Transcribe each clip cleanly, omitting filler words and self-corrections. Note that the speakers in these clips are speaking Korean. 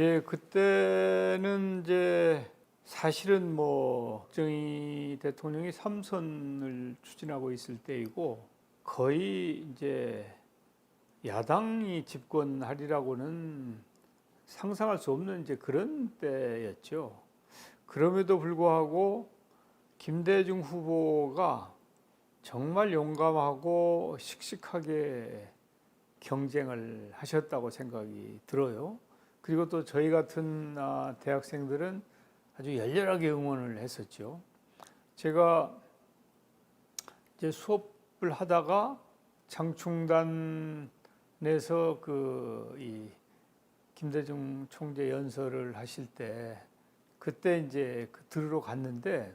예, 그때는 이제 사실은 뭐 박정희 대통령이 3선을 추진하고 있을 때이고 거의 이제 야당이 집권하리라고는 상상할 수 없는 이제 그런 때였죠. 그럼에도 불구하고 김대중 후보가 정말 용감하고 씩씩하게 경쟁을 하셨다고 생각이 들어요. 그리고 또 저희 같은 대학생들은 아주 열렬하게 응원을 했었죠. 제가 이제 수업을 하다가 장충단에서 이 김대중 총재 연설을 하실 때 그때 이제 들으러 갔는데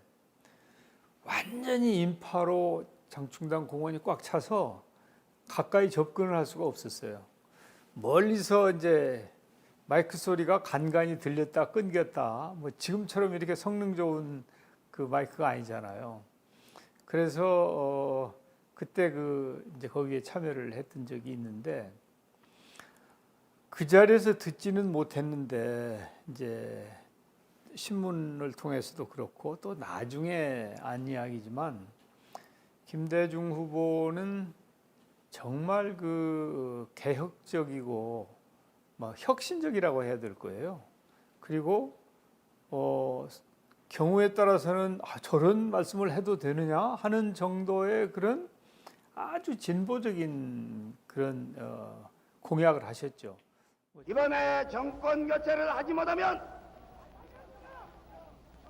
완전히 인파로 장충단 공원이 꽉 차서 가까이 접근을 할 수가 없었어요. 멀리서 이제 마이크 소리가 간간히 들렸다 끊겼다. 뭐 지금처럼 이렇게 성능 좋은 그 마이크가 아니잖아요. 그래서 그때 이제 거기에 참여를 했던 적이 있는데 그 자리에서 듣지는 못했는데 이제 신문을 통해서도 그렇고 또 나중에 안 이야기지만 김대중 후보는 정말 개혁적이고 혁신적이라고 해야 될 거예요. 그리고 경우에 따라서는 저런 말씀을 해도 되느냐 하는 정도의 그런 아주 진보적인 그런 공약을 하셨죠. 이번에 정권 교체를 하지 못하면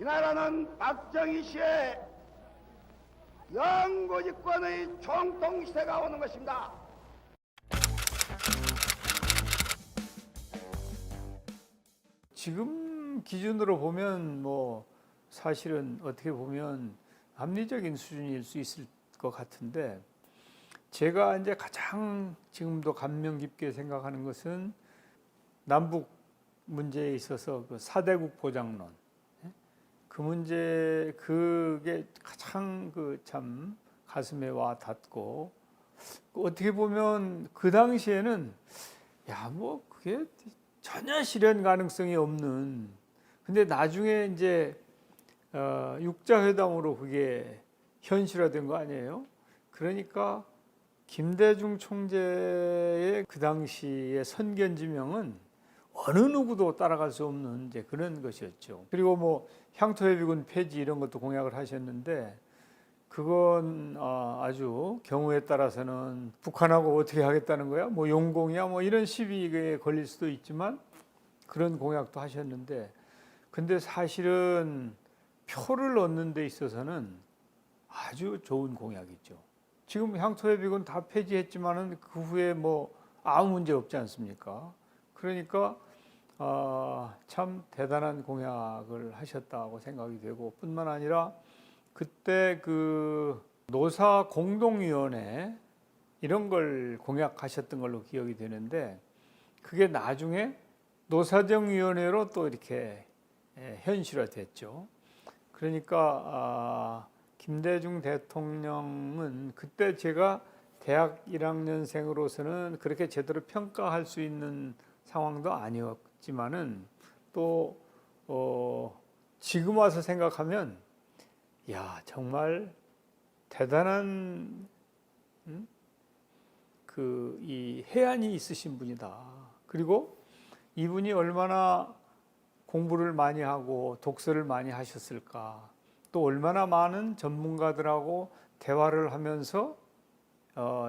이 나라는 박정희 씨의 영구집권의 총통시대가 오는 것입니다. 지금 기준으로 보면 뭐 사실은 어떻게 보면 합리적인 수준일 수 있을 것 같은데 제가 이제 가장 지금도 감명 깊게 생각하는 것은 남북 문제에 있어서 그 4대국 보장론 그 문제 그게 가장 참 가슴에 와 닿고 어떻게 보면 그 당시에는 뭐 그게 전혀 실현 가능성이 없는 근데 나중에 이제 육자회담으로 그게 현실화된 거 아니에요? 그러니까 김대중 총재의 그 당시의 선견지명은 어느 누구도 따라갈 수 없는 이제 그런 것이었죠. 그리고 뭐 향토해비군 폐지 이런 것도 공약을 하셨는데 그건 아주 경우에 따라서는 북한하고 어떻게 하겠다는 거야? 뭐 용공이야? 뭐 이런 시비에 걸릴 수도 있지만 그런 공약도 하셨는데 근데 사실은 표를 얻는 데 있어서는 아주 좋은 공약이죠. 지금 향토해비군 다 폐지했지만은 그 후에 뭐 아무 문제 없지 않습니까? 그러니까 참 대단한 공약을 하셨다고 생각이 되고 뿐만 아니라 그때 노사 공동위원회 이런 걸 공약하셨던 걸로 기억이 되는데 그게 나중에 노사정위원회로 또 이렇게 현실화됐죠. 그러니까 김대중 대통령은 그때 제가 대학 1학년생으로서는 그렇게 제대로 평가할 수 있는 상황도 아니었지만은 또 지금 와서 생각하면 정말 대단한 이 해안이 있으신 분이다. 그리고 이분이 얼마나 공부를 많이 하고 독서를 많이 하셨을까. 또 얼마나 많은 전문가들하고 대화를 하면서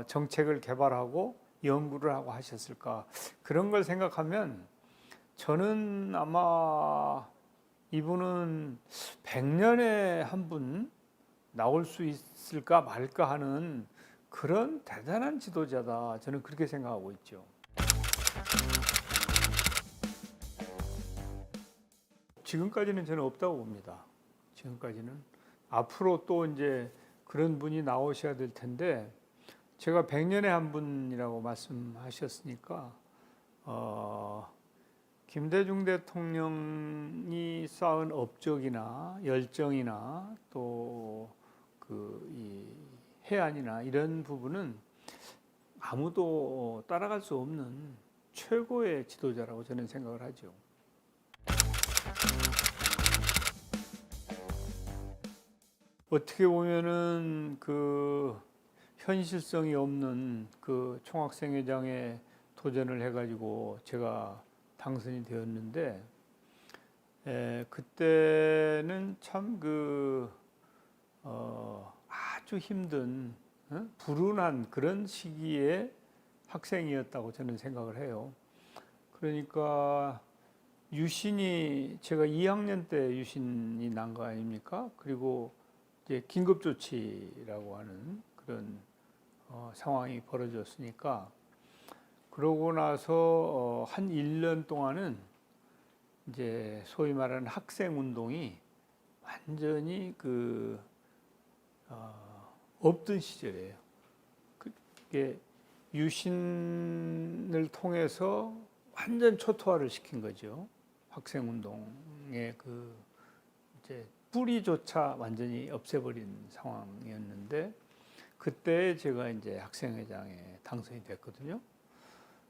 정책을 개발하고 연구를 하고 하셨을까. 그런 걸 생각하면 저는 아마 이분은 100년에 한 분 나올 수 있을까 말까 하는 그런 대단한 지도자다. 저는 그렇게 생각하고 있죠. 지금까지는 저는 없다고 봅니다. 지금까지는. 앞으로 또 이제 그런 분이 나오셔야 될 텐데 제가 100년에 한 분이라고 말씀하셨으니까 김대중 대통령이 쌓은 업적이나 열정이나 또 이 해안이나 이런 부분은 아무도 따라갈 수 없는 최고의 지도자라고 저는 생각을 하죠. 어떻게 보면은 그 현실성이 없는 그 총학생회장에 도전을 해가지고 제가 당선이 되었는데, 그때는 참 아주 힘든, 불운한 그런 시기에 학생이었다고 저는 생각을 해요. 그러니까 유신이, 제가 2학년 때 유신이 난 거 아닙니까? 그리고 이제 긴급조치라고 하는 그런 상황이 벌어졌으니까, 그러고 나서 한 1년 동안은 이제 소위 말하는 학생 운동이 완전히 없던 시절이에요. 그게 유신을 통해서 완전 초토화를 시킨 거죠. 학생 운동의 이제 뿌리조차 완전히 없애버린 상황이었는데, 그때 제가 이제 학생회장에 당선이 됐거든요.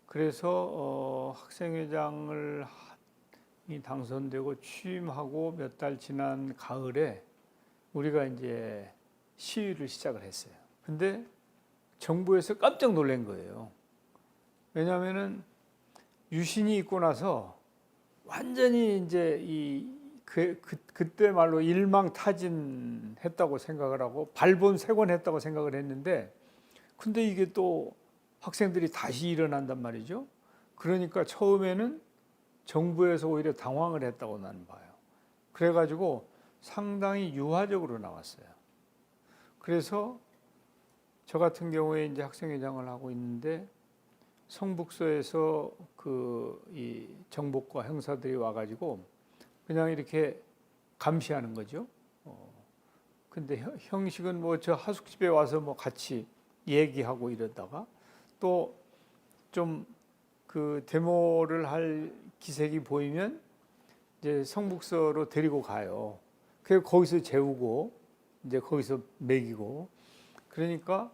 그래서 학생회장을 당선되고 취임하고 몇 달 지난 가을에 우리가 이제 시위를 시작을 했어요. 근데 정부에서 깜짝 놀란 거예요. 왜냐하면은 유신이 있고 나서 완전히 이제 그때 말로 일망타진했다고 생각을 하고 발본색원했다고 생각을 했는데, 근데 이게 또 학생들이 다시 일어난단 말이죠. 그러니까 처음에는 정부에서 오히려 당황을 했다고 나는 봐요. 그래가지고 상당히 유화적으로 나왔어요. 그래서 저 같은 경우에 이제 학생회장을 하고 있는데, 성북서에서 이 정복과 형사들이 와가지고 그냥 이렇게 감시하는 거죠. 근데 형식은 뭐 저 하숙집에 와서 뭐 같이 얘기하고 이러다가 또 좀 데모를 할 기색이 보이면 이제 성북서로 데리고 가요. 그래서 거기서 재우고 이제 거기서 먹이고, 그러니까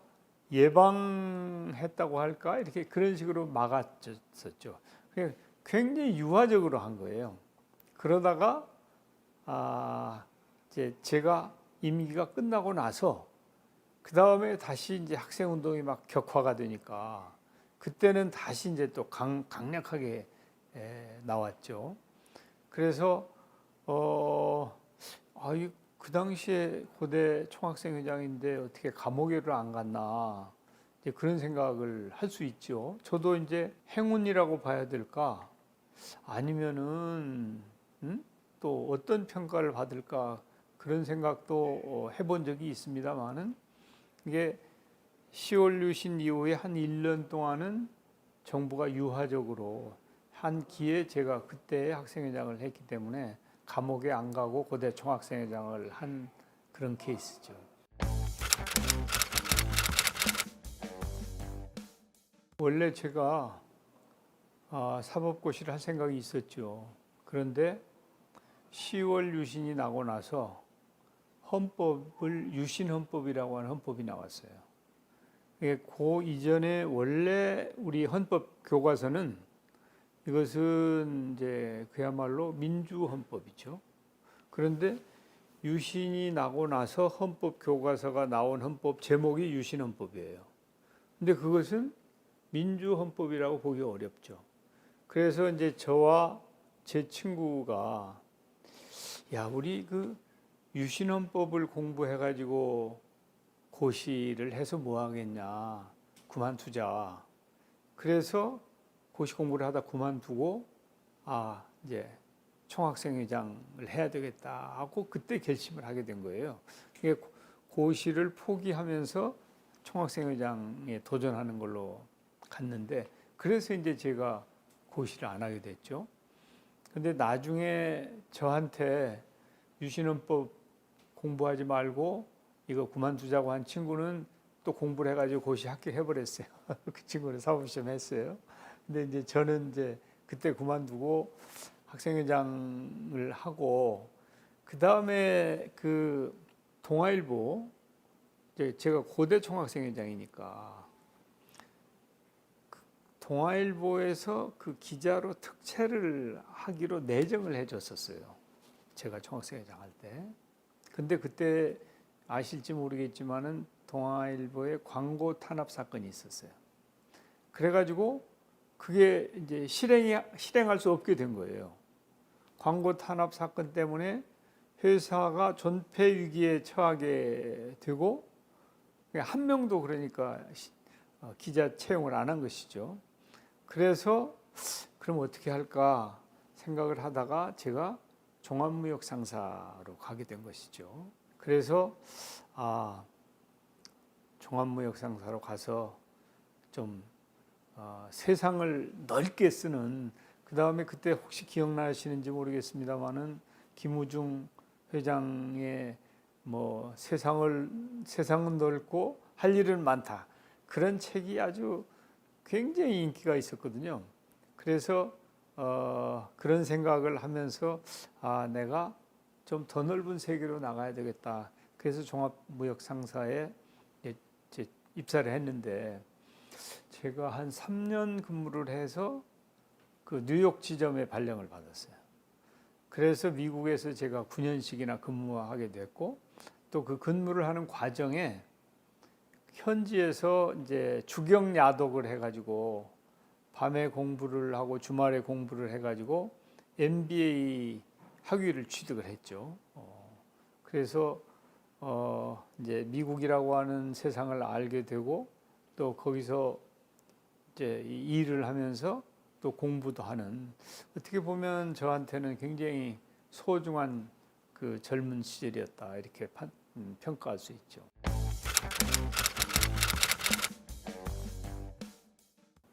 예방했다고 할까, 이렇게 그런 식으로 막았었죠. 굉장히 유화적으로 한 거예요. 그러다가 이제 제가 임기가 끝나고 나서 그 다음에 다시 이제 학생 운동이 막 격화가 되니까 그때는 다시 이제 또 강력하게 나왔죠. 그래서 그 당시에 고대 총학생회장인데 어떻게 감옥에를 안 갔나, 이제 그런 생각을 할 수 있죠. 저도 이제 행운이라고 봐야 될까, 아니면은 또 어떤 평가를 받을까, 그런 생각도 해본 적이 있습니다만은, 이게 10월 유신 이후에 한 1년 동안은 정부가 유화적으로 한 기에 제가 그때 학생회장을 했기 때문에 감옥에 안 가고 고대 총학생회장을 한 그런 케이스죠. 원래 제가 사법고시를 할 생각이 있었죠. 그런데 10월 유신이 나고 나서 유신헌법이라고 하는 헌법이 나왔어요. 그 이전에 원래 우리 헌법 교과서는 이것은 이제 그야말로 민주헌법이죠. 그런데 유신이 나고 나서 헌법 교과서가 나온 헌법 제목이 유신헌법이에요. 근데 그것은 민주헌법이라고 보기 어렵죠. 그래서 이제 저와 제 친구가, 야, 우리 유신헌법을 공부해가지고 고시를 해서 뭐 하겠냐, 그만두자. 그래서 고시 공부를 하다 그만두고 이제 총학생회장을 해야 되겠다 하고 그때 결심을 하게 된 거예요. 고시를 포기하면서 총학생회장에 도전하는 걸로 갔는데, 그래서 이제 제가 고시를 안 하게 됐죠. 근데 나중에 저한테 유신헌법 공부하지 말고 이거 그만두자고 한 친구는 또 공부를 해가지고 고시 합격해버렸어요. 그 친구는 사법시험 했어요. 근데 이제 저는 이제 그때 그만두고 학생회장을 하고, 그 다음에 동아일보, 제가 고대 총학생회장이니까 동아일보에서 기자로 특채를 하기로 내정을 해줬었어요. 제가 총학생회장 할 때. 근데 그때 아실지 모르겠지만은 동아일보에 광고 탄압 사건이 있었어요. 그래가지고 그게 이제 실행할 수 없게 된 거예요. 광고 탄압 사건 때문에 회사가 존폐 위기에 처하게 되고 한 명도 그러니까 기자 채용을 안 한 것이죠. 그래서 그럼 어떻게 할까 생각을 하다가 제가 종합무역 상사로 가게 된 것이죠. 그래서 종합무역 상사로 가서 좀 세상을 넓게 쓰는, 그 다음에 그때 혹시 기억나시는지 모르겠습니다만은 김우중 회장의 뭐 세상은 넓고 할 일은 많다, 그런 책이 아주 굉장히 인기가 있었거든요. 그래서 그런 생각을 하면서 내가 좀 더 넓은 세계로 나가야 되겠다. 그래서 종합무역상사에 이제 입사를 했는데 제가 한 3년 근무를 해서 그 뉴욕 지점에 발령을 받았어요. 그래서 미국에서 제가 9년씩이나 근무하게 됐고, 또 그 근무를 하는 과정에 현지에서 이제 주경 야독을 해가지고 밤에 공부를 하고 주말에 공부를 해가지고 MBA 학위를 취득을 했죠. 그래서 이제 미국이라고 하는 세상을 알게 되고, 또 거기서 이제 일을 하면서 또 공부도 하는, 어떻게 보면 저한테는 굉장히 소중한 그 젊은 시절이었다, 이렇게 평가할 수 있죠.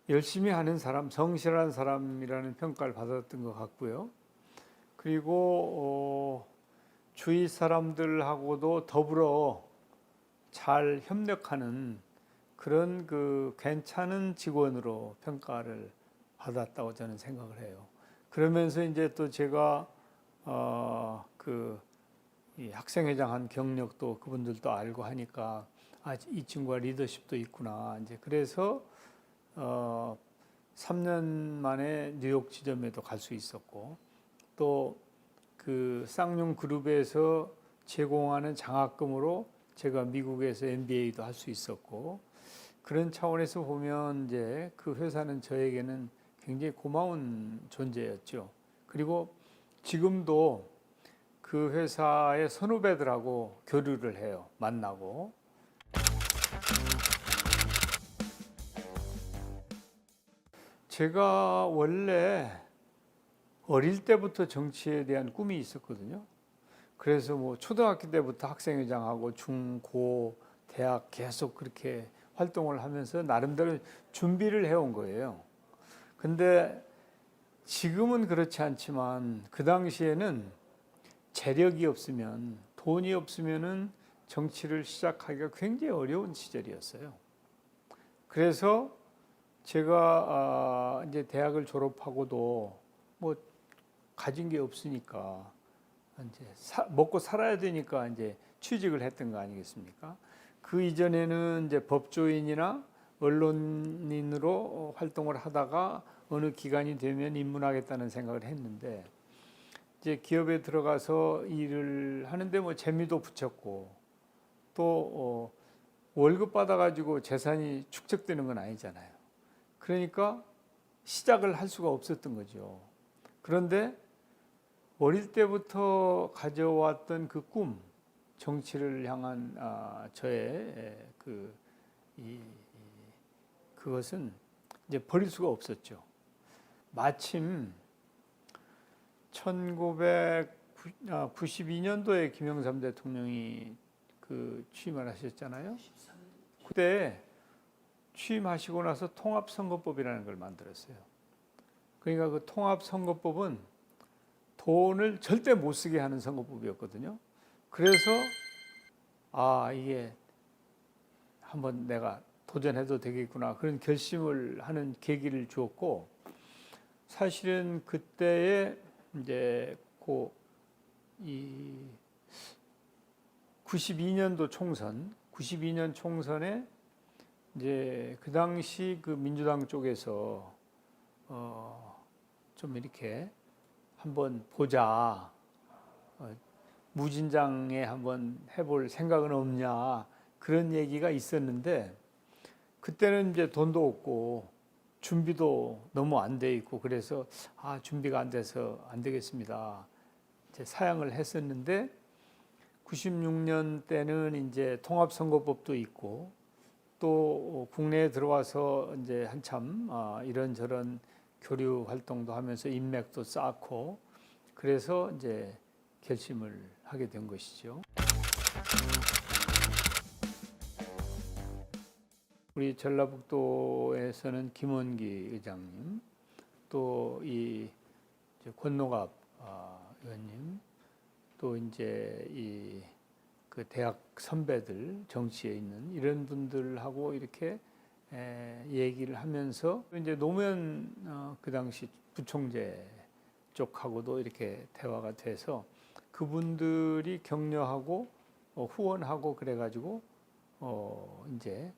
열심히 하는 사람, 성실한 사람이라는 평가를 받았던 것 같고요. 그리고 주위 사람들하고도 더불어 잘 협력하는 그런 그 괜찮은 직원으로 평가를 받았다고 저는 생각을 해요. 그러면서 이제 또 제가 이 학생회장 한 경력도 그분들도 알고 하니까 이 친구가 리더십도 있구나. 이제 그래서 3년 만에 뉴욕 지점에도 갈 수 있었고, 또 그 쌍용 그룹에서 제공하는 장학금으로 제가 미국에서 MBA도 할 수 있었고, 그런 차원에서 보면 이제 그 회사는 저에게는 굉장히 고마운 존재였죠. 그리고 지금도 그 회사의 선후배들하고 교류를 해요. 만나고. 제가 원래 어릴 때부터 정치에 대한 꿈이 있었거든요. 그래서 뭐 초등학교 때부터 학생회장하고 중, 고, 대학 계속 그렇게 활동을 하면서 나름대로 준비를 해온 거예요. 근데 지금은 그렇지 않지만 그 당시에는 재력이 없으면, 돈이 없으면은 정치를 시작하기가 굉장히 어려운 시절이었어요. 그래서 제가 이제 대학을 졸업하고도 뭐 가진 게 없으니까 이제 먹고 살아야 되니까 이제 취직을 했던 거 아니겠습니까? 그 이전에는 이제 법조인이나 언론인으로 활동을 하다가 어느 기간이 되면 입문하겠다는 생각을 했는데, 이제 기업에 들어가서 일을 하는데 뭐 재미도 붙였고, 또 월급 받아가지고 재산이 축적되는 건 아니잖아요. 그러니까 시작을 할 수가 없었던 거죠. 그런데 어릴 때부터 가져왔던 그 꿈, 정치를 향한 저의 그것은 이제 버릴 수가 없었죠. 마침 1992년도에 김영삼 대통령이 취임을 하셨잖아요. 그때 취임하시고 나서 통합선거법이라는 걸 만들었어요. 그러니까 그 통합선거법은 돈을 절대 못 쓰게 하는 선거법이었거든요. 그래서 이게 한번 내가 도전해도 되겠구나, 그런 결심을 하는 계기를 주었고, 사실은 그때에 이제 92년도 총선, 92년 총선에 이제 그 당시 그 민주당 쪽에서 좀 이렇게 한번 보자, 무진장에 한번 해볼 생각은 없냐 그런 얘기가 있었는데 그때는 이제 돈도 없고 준비도 너무 안 돼 있고 그래서 준비가 안 돼서 안 되겠습니다. 이제 사양을 했었는데 96년 때는 이제 통합선거법도 있고 또 국내에 들어와서 이제 한참 이런저런 교류 활동도 하면서 인맥도 쌓고 그래서 이제 결심을 하게 된 것이죠. 우리 전라북도에서는 김원기 의장님, 또 이 권노갑 의원님, 또 이제 이 그 대학 선배들 정치에 있는 이런 분들하고 이렇게 얘기를 하면서 이제 노무현 그 당시 부총재 쪽하고도 이렇게 대화가 돼서 그분들이 격려하고 후원하고 그래가지고 이제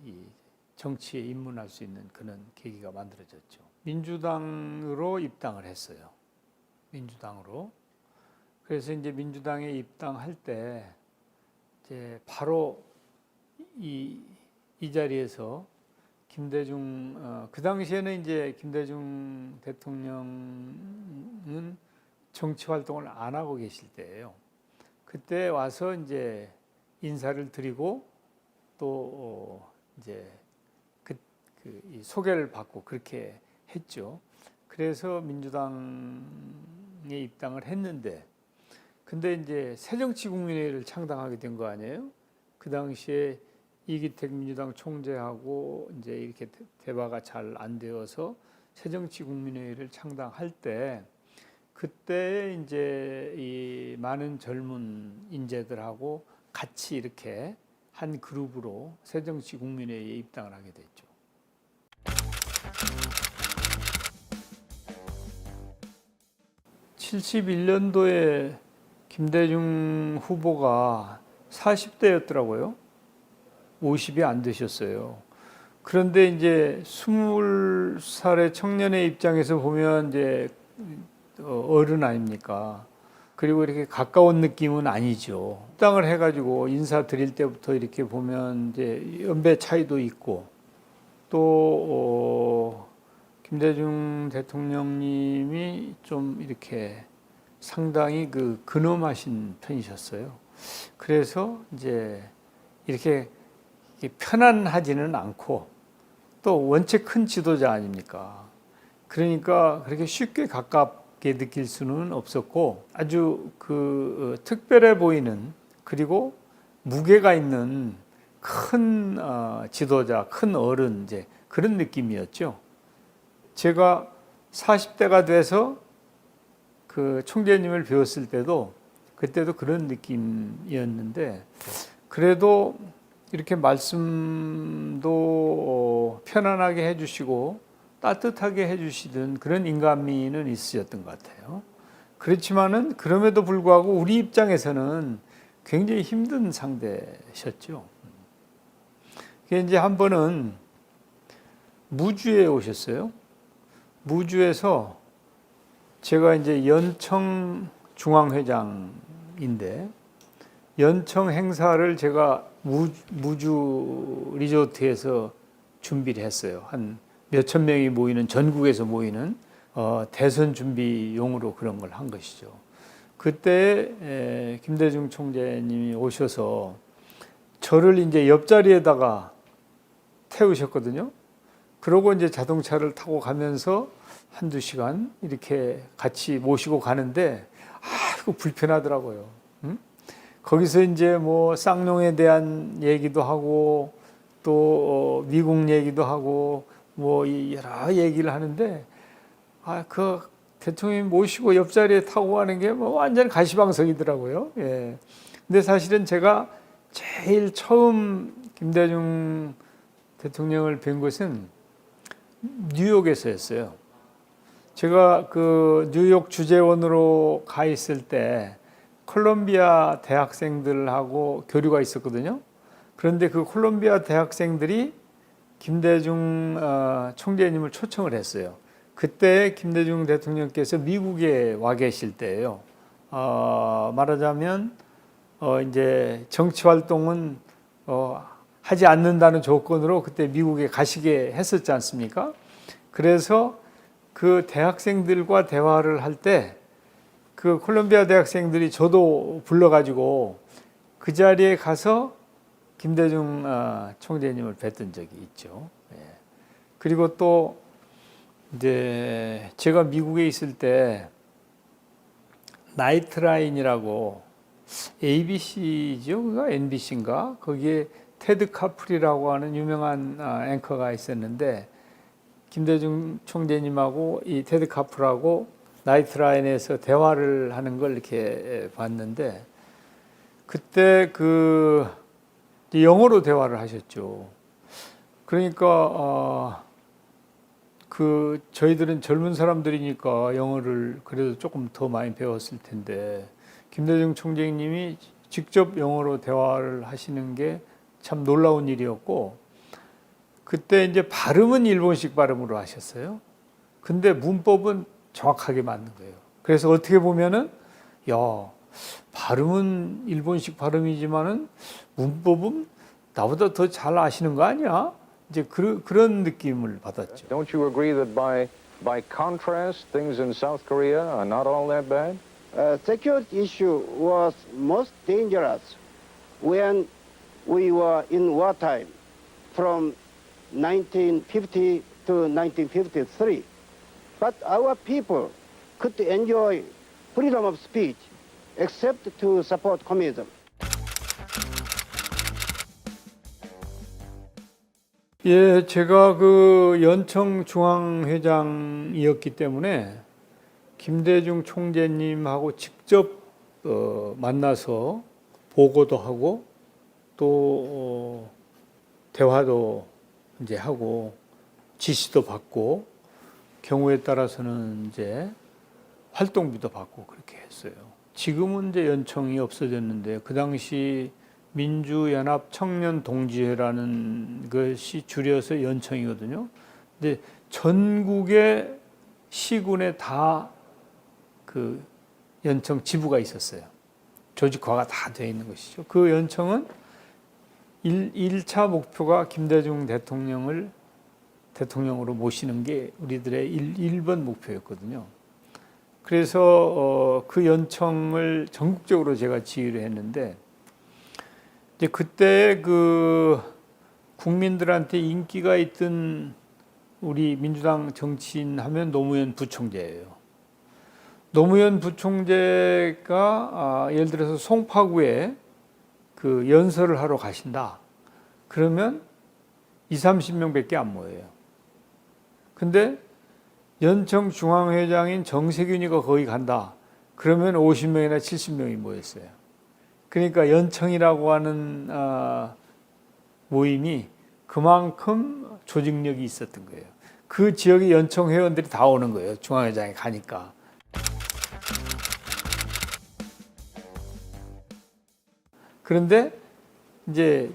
이 정치에 입문할 수 있는 그런 계기가 만들어졌죠. 민주당으로 입당을 했어요. 민주당으로. 그래서 이제 민주당에 입당할 때 이제 바로 이 자리에서 김대중 그 당시에는 이제 김대중 대통령은 정치 활동을 안 하고 계실 때예요. 그때 와서 이제 인사를 드리고 또 이제 이 소개를 받고 그렇게 했죠. 그래서 민주당에 입당을 했는데, 근데 이제 새정치국민회의를 창당하게 된 거 아니에요? 그 당시에 이기택 민주당 총재하고 이제 이렇게 대화가 잘 안 되어서 새정치국민회의를 창당할 때, 그때 이제 이 많은 젊은 인재들하고 같이 이렇게 한 그룹으로 새정치국민회의에 입당을 하게 됐죠. (71년도에) 김대중 후보가 40대였더라고요. 50이 안 되셨어요. 그런데 이제 20살의 청년의 입장에서 보면 이제 어른 아닙니까? 그리고 이렇게 가까운 느낌은 아니죠. 입당을 해가지고 인사 드릴 때부터 이렇게 보면 이제 연배 차이도 있고 또 김대중 대통령님이 좀 이렇게 상당히 근엄하신 편이셨어요. 그래서 이제 이렇게 편안하지는 않고 또 원체 큰 지도자 아닙니까? 그러니까 그렇게 쉽게 가깝게 느낄 수는 없었고 아주 특별해 보이는 그리고 무게가 있는 큰 지도자, 큰 어른 이제 그런 느낌이었죠. 제가 40대가 돼서 그 총재님을 배웠을 때도 그때도 그런 느낌이었는데 그래도 이렇게 말씀도 편안하게 해주시고 따뜻하게 해주시던 그런 인간미는 있으셨던 것 같아요. 그렇지만은 그럼에도 불구하고 우리 입장에서는 굉장히 힘든 상대셨죠. 이제 한 번은 무주에 오셨어요. 무주에서 제가 이제 연청 중앙회장인데 연청 행사를 제가 무주 리조트에서 준비를 했어요. 한 몇천 명이 모이는 전국에서 모이는 대선 준비용으로 그런 걸 한 것이죠. 그때 김대중 총재님이 오셔서 저를 이제 옆자리에다가 태우셨거든요. 그러고 이제 자동차를 타고 가면서 한두 시간 이렇게 같이 모시고 가는데 아이고 불편하더라고요. 응? 거기서 이제 뭐 쌍용에 대한 얘기도 하고 또 미국 얘기도 하고 뭐 여러 얘기를 하는데 그 대통령님 모시고 옆자리에 타고 가는 게 뭐 완전 가시방석이더라고요. 예. 근데 사실은 제가 제일 처음 김대중 대통령을 뵌 것은 뉴욕에서였어요. 제가 그 뉴욕 주재원으로 가 있을 때 콜롬비아 대학생들하고 교류가 있었거든요. 그런데 그 콜롬비아 대학생들이 김대중 총재님을 초청을 했어요. 그때 김대중 대통령께서 미국에 와 계실 때예요. 말하자면 이제 정치 활동은 하지 않는다는 조건으로 그때 미국에 가시게 했었지 않습니까? 그래서 그 대학생들과 대화를 할 때 그 콜롬비아 대학생들이 저도 불러가지고 그 자리에 가서 김대중 총재님을 뵀던 적이 있죠. 예. 그리고 또 이제 제가 미국에 있을 때 나이트라인이라고 ABC죠, 그가 NBC인가 거기에 테드 카프리라고 하는 유명한 앵커가 있었는데 김대중 총재님하고 이 테드 카프라고 나이트라인에서 대화를 하는 걸 이렇게 봤는데 그때 그 영어로 대화를 하셨죠. 그러니까 그 저희들은 젊은 사람들이니까 영어를 그래도 조금 더 많이 배웠을 텐데 김대중 총재님이 직접 영어로 대화를 하시는 게 참 놀라운 일이었고 그때 이제 발음은 일본식 발음으로 하셨어요. 근데 문법은 정확하게 맞는 거예요. 그래서 어떻게 보면은 야, 발음은 일본식 발음이지만은 문법은 나보다 더 잘 아시는 거 아니야? 이제 그런 느낌을 받았죠. Don't you agree that by contrast, things in South Korea are not all that bad? Security issue was most dangerous when we were in wartime from 1950 to 1953. But our people could enjoy freedom of speech except to support communism. 예, 제가 그 연청 중앙회장이었기 때문에 김대중 총재님하고 직접 만나서 보고도 하고 또 대화도 이제 하고 지시도 받고 경우에 따라서는 이제 활동비도 받고 그렇게 했어요. 지금은 이제 연청이 없어졌는데 그 당시 민주연합 청년동지회라는 것이 줄여서 연청이거든요. 근데 전국의 시군에 다 그 연청 지부가 있었어요. 조직화가 다 되어 있는 것이죠. 그 연청은 1차 목표가 김대중 대통령을 대통령으로 모시는 게 우리들의 1번 목표였거든요. 그래서 그 연청을 전국적으로 제가 지휘를 했는데 이제 그때 그 국민들한테 인기가 있던 우리 민주당 정치인 하면 노무현 부총재예요. 노무현 부총재가 예를 들어서 송파구에 그 연설을 하러 가신다. 그러면 20-30명밖에 안 모여요. 근데 연청 중앙회장인 정세균이가 거기 간다. 그러면 50명이나 70명이 모였어요. 그러니까 연청이라고 하는 모임이 그만큼 조직력이 있었던 거예요. 그 지역의 연청 회원들이 다 오는 거예요. 중앙회장에 가니까. 그런데 이제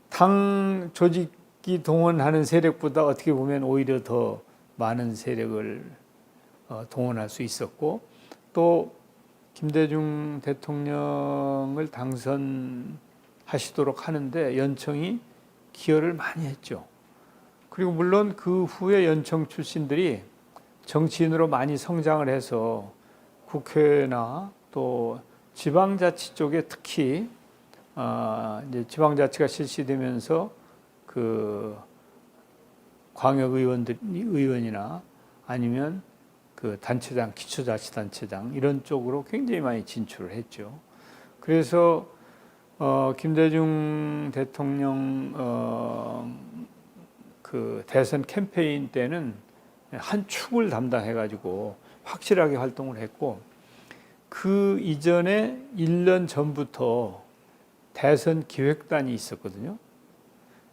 당 조직이 동원하는 세력보다 어떻게 보면 오히려 더 많은 세력을 동원할 수 있었고 또 김대중 대통령을 당선하시도록 하는데 연청이 기여를 많이 했죠. 그리고 물론 그 후에 연청 출신들이 정치인으로 많이 성장을 해서 국회나 또 지방자치 쪽에 특히 이제 지방자치가 실시되면서 그 의원이나 아니면 그 단체장, 기초자치단체장 이런 쪽으로 굉장히 많이 진출을 했죠. 그래서 김대중 대통령 그 대선 캠페인 때는 한 축을 담당해가지고 확실하게 활동을 했고 그 이전에 1년 전부터 대선 기획단이 있었거든요.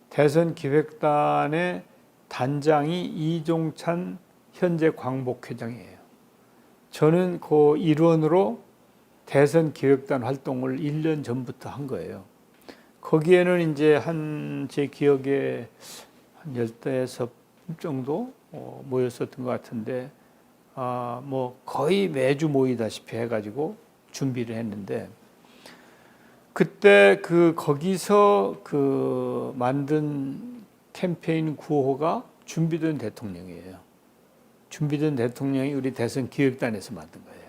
대선 기획단의 단장이 이종찬 현재 광복회장이에요. 저는 그 일원으로 대선 기획단 활동을 1년 전부터 한 거예요. 거기에는 이제 제 기억에 한 15 정도 모였었던 것 같은데 뭐 거의 매주 모이다시피 해가지고 준비를 했는데 그때 거기서 만든 캠페인 구호가 준비된 대통령이에요. 준비된 대통령이 우리 대선 기획단에서 만든 거예요.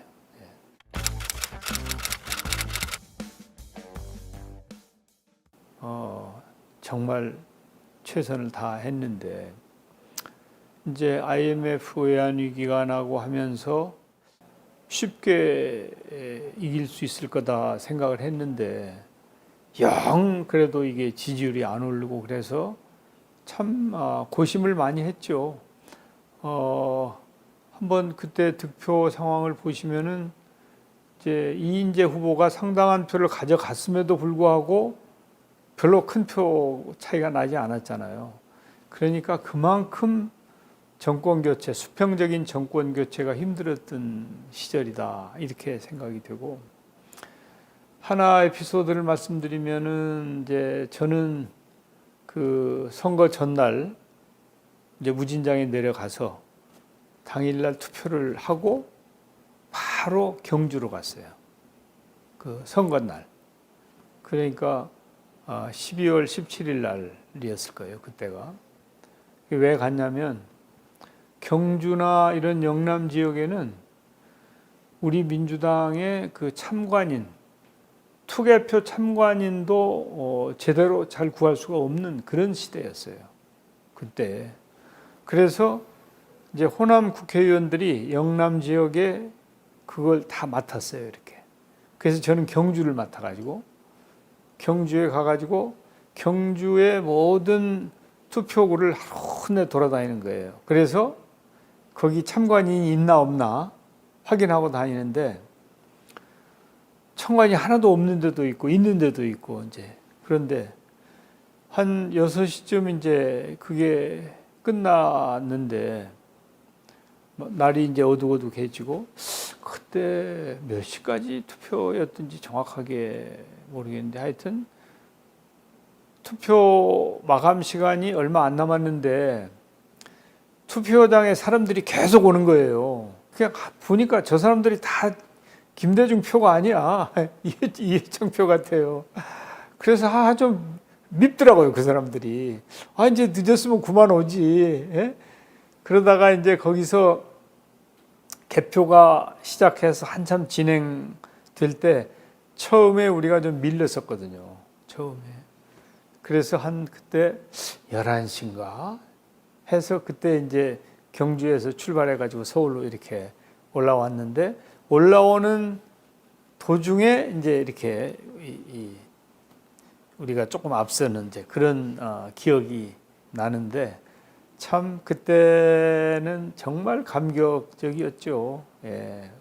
정말 최선을 다했는데 이제 IMF 외환위기가 나고 하면서 쉽게 이길 수 있을 거다 생각을 했는데 영 그래도 이게 지지율이 안 오르고 그래서 참 고심을 많이 했죠. 한번 그때 득표 상황을 보시면은 이제 이인재 후보가 상당한 표를 가져갔음에도 불구하고 별로 큰 표 차이가 나지 않았잖아요. 그러니까 그만큼 정권 교체, 수평적인 정권 교체가 힘들었던 시절이다 이렇게 생각이 되고 하나 에피소드를 말씀드리면은 이제 저는 그 선거 전날 이제 무진장에 내려가서 당일날 투표를 하고 바로 경주로 갔어요. 그 선거날. 그러니까 12월 17일 날이었을 거예요. 그때가. 왜 갔냐면 경주나 이런 영남 지역에는 우리 민주당의 그 참관인, 투개표 참관인도 제대로 잘 구할 수가 없는 그런 시대였어요. 그때. 그래서 이제 호남 국회의원들이 영남 지역에 그걸 다 맡았어요. 이렇게. 그래서 저는 경주를 맡아가지고 경주에 가가지고 경주의 모든 투표구를 하루 내 돌아다니는 거예요. 그래서 거기 참관인이 있나 없나 확인하고 다니는데 참관이 하나도 없는 데도 있고 있는 데도 있고 이제 그런데 한 6시쯤 이제 그게 끝났는데 날이 이제 어둑어둑해지고 그때 몇 시까지 투표였던지 정확하게 모르겠는데 하여튼 투표 마감 시간이 얼마 안 남았는데 투표장에 사람들이 계속 오는 거예요. 그냥 보니까 저 사람들이 다 김대중 표가 아니야. 이해창 표 같아요. 그래서 좀 밉더라고요, 그 사람들이. 이제 늦었으면 그만 오지. 예? 그러다가 이제 거기서 개표가 시작해서 한참 진행될 때 처음에 우리가 좀 밀렸었거든요. 처음에. 그래서 그때 11시인가 해서 그때 이제 경주에서 출발해가지고 서울로 이렇게 올라왔는데 올라오는 도중에 이제 이렇게 우리가 조금 앞서는 이제 그런 기억이 나는데 참 그때는 정말 감격적이었죠. 예.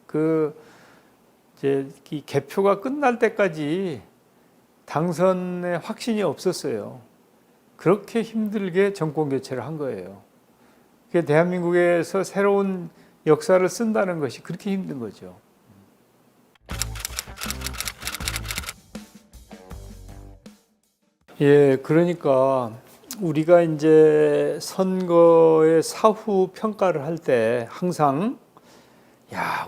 이제 이 개표가 끝날 때까지 당선의 확신이 없었어요. 그렇게 힘들게 정권 교체를 한 거예요. 그게 대한민국에서 새로운 역사를 쓴다는 것이 그렇게 힘든 거죠. 예, 그러니까 우리가 이제 선거의 사후 평가를 할 때 항상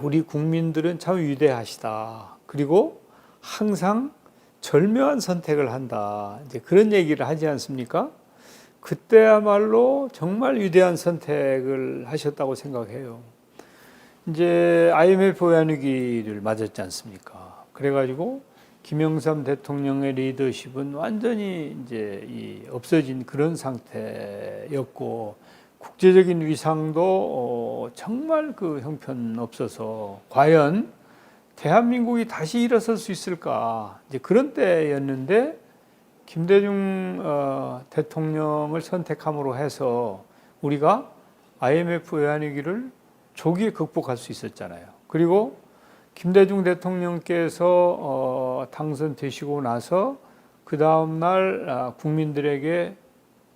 우리 국민들은 참 위대하시다. 그리고 항상 절묘한 선택을 한다. 이제 그런 얘기를 하지 않습니까? 그때야말로 정말 위대한 선택을 하셨다고 생각해요. 이제 IMF 외환위기를 맞았지 않습니까? 그래가지고 김영삼 대통령의 리더십은 완전히 이제 없어진 그런 상태였고 국제적인 위상도 정말 그 형편없어서 과연 대한민국이 다시 일어설 수 있을까? 이제 그런 때였는데 김대중 대통령을 선택함으로 해서 우리가 IMF 외환위기를 조기에 극복할 수 있었잖아요. 그리고 김대중 대통령께서 당선되시고 나서 그 다음날 국민들에게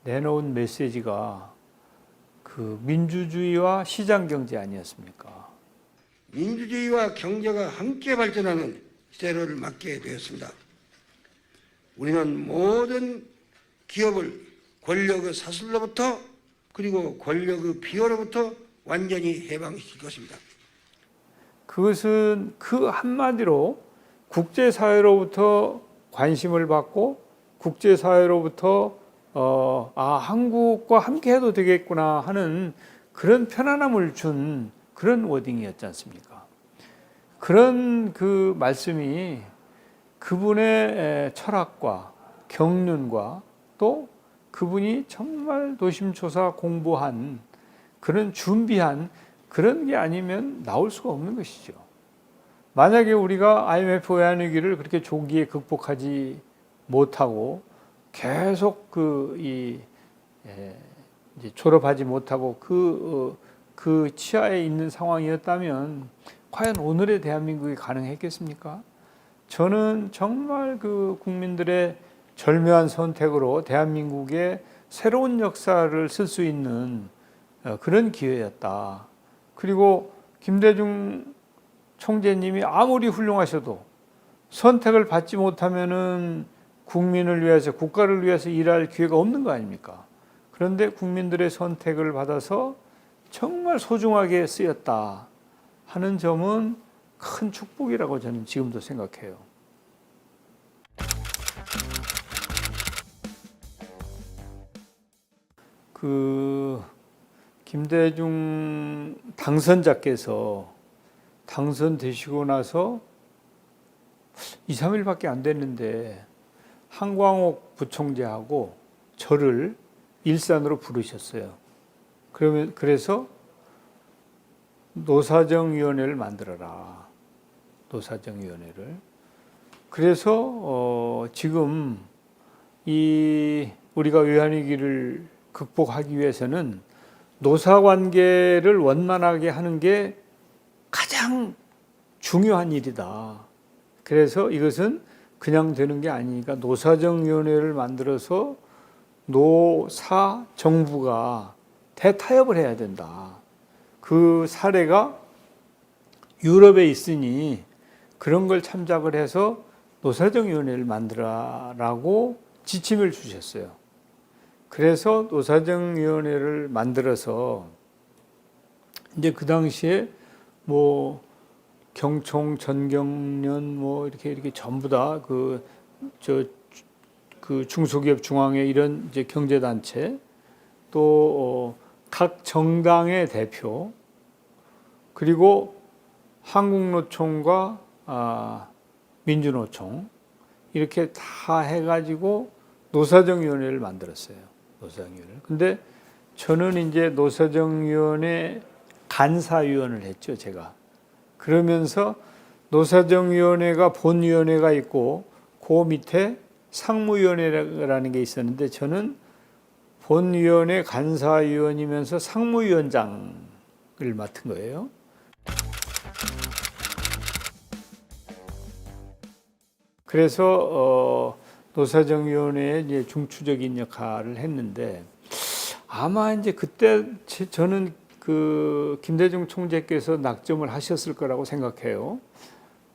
내놓은 메시지가 그 민주주의와 시장경제 아니었습니까? 민주주의와 경제가 함께 발전하는 시대를 맞게 되었습니다. 우리는 모든 기업을 권력의 사슬로부터 그리고 권력의 비호로부터 완전히 해방시킬 것입니다. 그것은 그 한마디로 국제사회로부터 관심을 받고 국제사회로부터 한국과 함께 해도 되겠구나 하는 그런 편안함을 준 그런 워딩이었지 않습니까? 그런 그 말씀이 그분의 철학과 경륜과 또 그분이 정말 노심초사 공부한 그런 준비한 그런 게 아니면 나올 수가 없는 것이죠. 만약에 우리가 IMF 외환위기를 그렇게 조기에 극복하지 못하고 계속 이제 졸업하지 못하고 그 치하에 있는 상황이었다면 과연 오늘의 대한민국이 가능했겠습니까? 저는 정말 그 국민들의 절묘한 선택으로 대한민국의 새로운 역사를 쓸 수 있는 그런 기회였다. 그리고 김대중 총재님이 아무리 훌륭하셔도 선택을 받지 못하면은 국민을 위해서 국가를 위해서 일할 기회가 없는 거 아닙니까? 그런데 국민들의 선택을 받아서 정말 소중하게 쓰였다 하는 점은 큰 축복이라고 저는 지금도 생각해요. 그 김대중 당선자께서 당선되시고 나서 2, 3일밖에 안 됐는데 한광옥 부총재하고 저를 일산으로 부르셨어요. 그래서 노사정위원회를 만들어라. 노사정위원회를. 그래서 지금 우리가 외환위기를 극복하기 위해서는 노사관계를 원만하게 하는 게 가장 중요한 일이다. 그래서 이것은 그냥 되는 게 아니니까 노사정위원회를 만들어서 노사 정부가 대타협을 해야 된다. 그 사례가 유럽에 있으니 그런 걸 참작을 해서 노사정위원회를 만들어라라고 지침을 주셨어요. 그래서 노사정위원회를 만들어서 이제 그 당시에 뭐 경총, 전경련 뭐 이렇게 전부 다 그 중소기업 중앙회 이런 이제 경제단체 또 각 정당의 대표 그리고 한국노총과 민주노총 이렇게 다 해가지고 노사정위원회를 만들었어요. 노사정위원회. 근데 저는 이제 노사정위원회 간사위원을 했죠, 제가. 그러면서 노사정위원회가 본위원회가 있고 그 밑에 상무위원회라는 게 있었는데 저는 본위원회 간사위원이면서 상무위원장을 맡은 거예요. 그래서 노사정위원회에 이제 중추적인 역할을 했는데 아마 이제 그때 저는 그 김대중 총재께서 낙점을 하셨을 거라고 생각해요.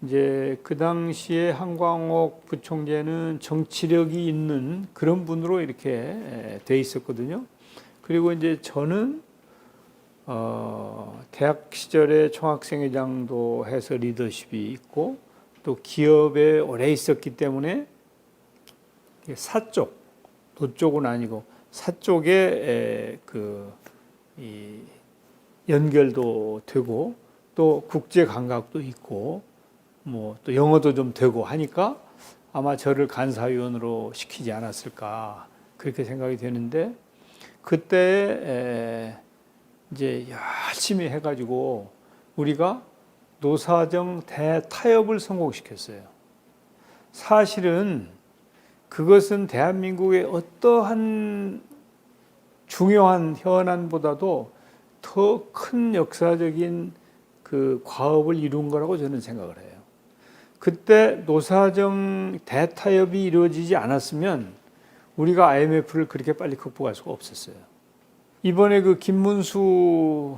이제 그 당시에 한광옥 부총재는 정치력이 있는 그런 분으로 이렇게 돼 있었거든요. 그리고 이제 저는 대학 시절에 총학생회장도 해서 리더십이 있고 또 기업에 오래 있었기 때문에 사쪽, 도쪽은 아니고 사쪽에 이 연결도 되고 또 국제 감각도 있고 뭐 또 영어도 좀 되고 하니까 아마 저를 간사위원으로 시키지 않았을까 그렇게 생각이 되는데 그때 이제 열심히 해가지고 우리가 노사정 대타협을 성공시켰어요. 사실은 그것은 대한민국의 어떠한 중요한 현안보다도 더 큰 역사적인 그 과업을 이룬 거라고 저는 생각을 해요. 그때 노사정 대타협이 이루어지지 않았으면 우리가 IMF를 그렇게 빨리 극복할 수가 없었어요. 이번에 그 김문수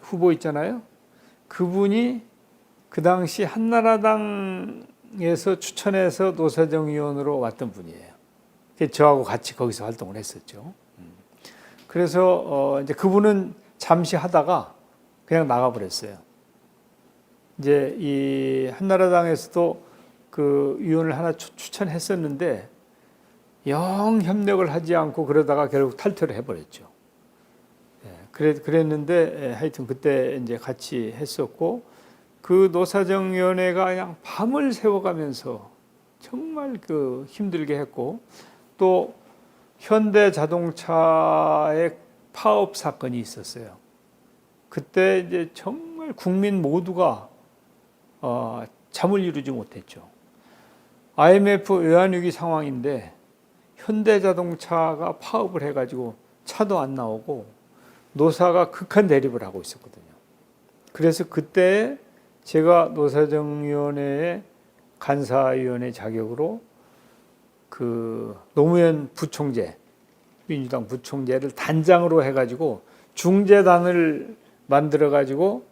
후보 있잖아요. 그분이 그 당시 한나라당에서 추천해서 노사정위원으로 왔던 분이에요. 저하고 같이 거기서 활동을 했었죠. 그래서 이제 그분은 잠시 하다가 그냥 나가버렸어요. 이제 이 한나라당에서도 그 위원을 하나 추천했었는데 영 협력을 하지 않고 그러다가 결국 탈퇴를 해버렸죠. 그랬는데 하여튼 그때 이제 같이 했었고 그 노사정위원회가 그냥 밤을 새워가면서 정말 그 힘들게 했고 또 현대자동차의 파업 사건이 있었어요. 그때 이제 정말 국민 모두가 잠을 이루지 못했죠. IMF 외환위기 상황인데 현대자동차가 파업을 해가지고 차도 안 나오고 노사가 극한 대립을 하고 있었거든요. 그래서 그때 제가 노사정위원회의 간사위원회 자격으로 그 노무현 부총재, 민주당 부총재를 단장으로 해가지고 중재단을 만들어가지고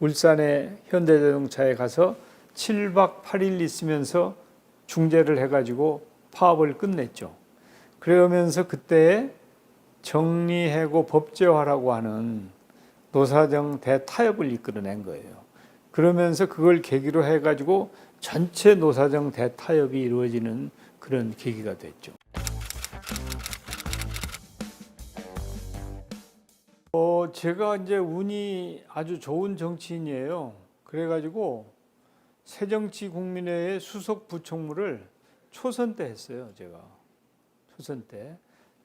울산의 현대자동차에 가서 7박 8일 있으면서 중재를 해가지고 파업을 끝냈죠. 그러면서 그때 정리해고 법제화라고 하는 노사정 대타협을 이끌어낸 거예요. 그러면서 그걸 계기로 해가지고 전체 노사정 대타협이 이루어지는 그런 계기가 됐죠. 제가 이제 운이 아주 좋은 정치인이에요. 그래가지고 새정치국민회의 수석 부총무를 초선 때 했어요. 제가 초선 때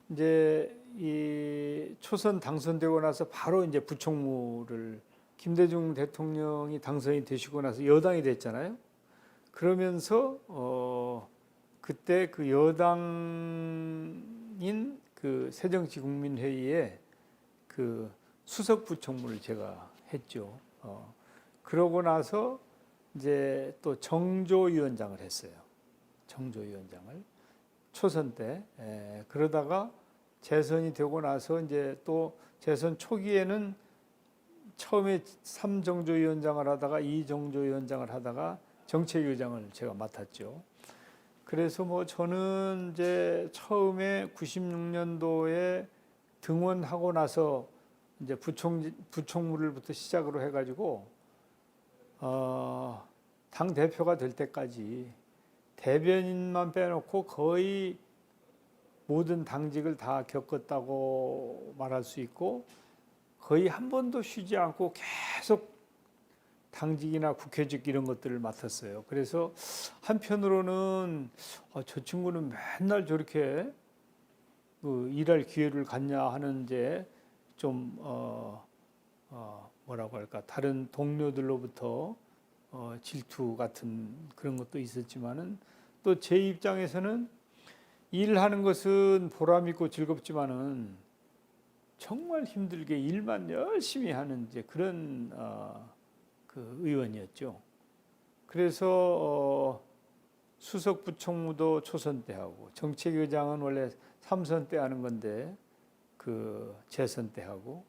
이제 이 초선 당선되고 나서 바로 이제 부총무를 김대중 대통령이 당선이 되시고 나서 여당이 됐잖아요. 그러면서 그때 그 여당인 그 새정치국민회의에 그 수석 부총무를 제가 했죠. 그러고 나서 이제 또 정조위원장을 했어요. 정조위원장을 초선 때. 그러다가 재선이 되고 나서 이제 또 재선 초기에는 처음에 3정조위원장을 하다가 2정조위원장을 하다가 정책위원장을 제가 맡았죠. 그래서 뭐 저는 이제 처음에 96년도에 등원하고 나서 이제 부총무를부터 시작으로 해가지고 당 대표가 될 때까지 대변인만 빼놓고 거의 모든 당직을 다 겪었다고 말할 수 있고 거의 한 번도 쉬지 않고 계속 당직이나 국회직 이런 것들을 맡았어요. 그래서 한편으로는 저 친구는 맨날 저렇게 그 일할 기회를 갖냐 하는 이제 좀 뭐라고 할까 다른 동료들로부터 질투 같은 그런 것도 있었지만은 또 제 입장에서는 일하는 것은 보람 있고 즐겁지만은 정말 힘들게 일만 열심히 하는 이제 그런 그 의원이었죠. 그래서 수석 부총무도 초선 때 하고 정책위원장은 원래 3선 때 하는 건데 그 재선 때 하고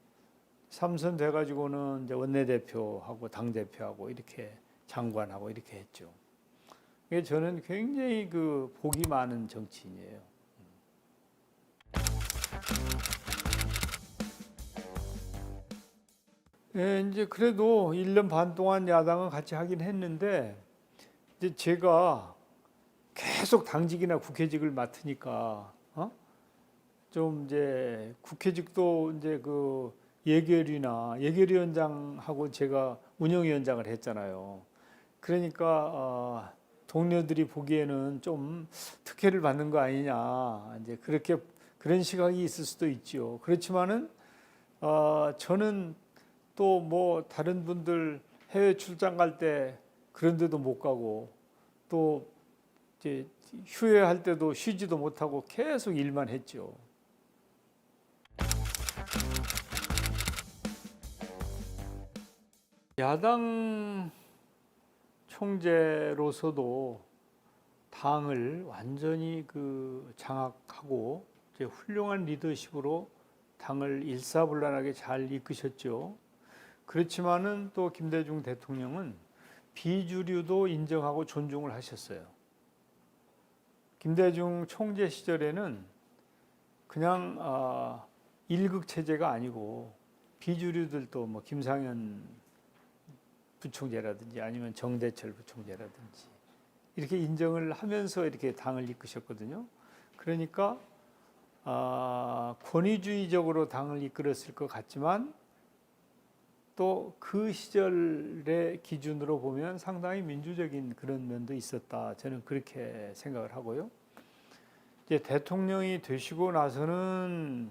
3선 돼 가지고는 이제 원내대표하고 당대표하고 이렇게 장관하고 이렇게 했죠. 저는 굉장히 그 복이 많은 정치인이에요. 이제 그래도 1년 반 동안 야당은 같이 하긴 했는데 이제 제가 계속 당직이나 국회직을 맡으니까 좀 이제 국회직도 이제 그 예결위원장하고 제가 운영위원장을 했잖아요. 그러니까 동료들이 보기에는 좀 특혜를 받는 거 아니냐 이제 그런 시각이 있을 수도 있죠. 그렇지만은 저는 또 뭐 다른 분들 해외 출장 갈 때 그런 데도 못 가고 또 이제 휴회할 때도 쉬지도 못하고 계속 일만 했죠. 야당 총재로서도 당을 완전히 그 장악하고 이제 훌륭한 리더십으로 당을 일사불란하게 잘 이끄셨죠. 그렇지만은 또 김대중 대통령은 비주류도 인정하고 존중을 하셨어요. 김대중 총재 시절에는 그냥 일극 체제가 아니고 비주류들도 뭐 김상현 부총재라든지 아니면 정대철 부총재라든지 이렇게 인정을 하면서 이렇게 당을 이끄셨거든요. 그러니까 권위주의적으로 당을 이끌었을 것 같지만 또 그 시절의 기준으로 보면 상당히 민주적인 그런 면도 있었다. 저는 그렇게 생각을 하고요. 이제 대통령이 되시고 나서는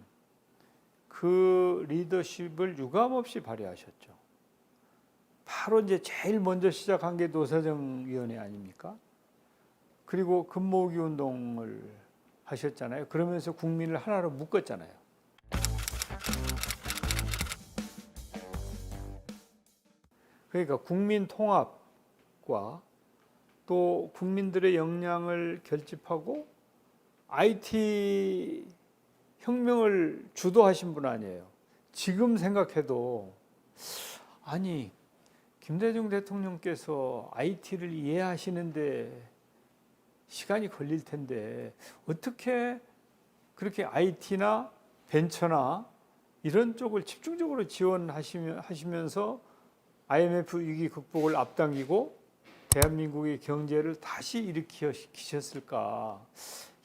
그 리더십을 유감없이 발휘하셨죠. 바로 이제 제일 먼저 시작한 게 노사정위원회 아닙니까? 그리고 금모으기 운동을 하셨잖아요. 그러면서 국민을 하나로 묶었잖아요. 그러니까 국민 통합과 또 국민들의 역량을 결집하고 IT 혁명을 주도하신 분 아니에요. 지금 생각해도 아니 김대중 대통령께서 IT를 이해하시는데 시간이 걸릴 텐데 어떻게 그렇게 IT나 벤처나 이런 쪽을 집중적으로 지원하시면서 IMF 위기 극복을 앞당기고 대한민국의 경제를 다시 일으키셨을까?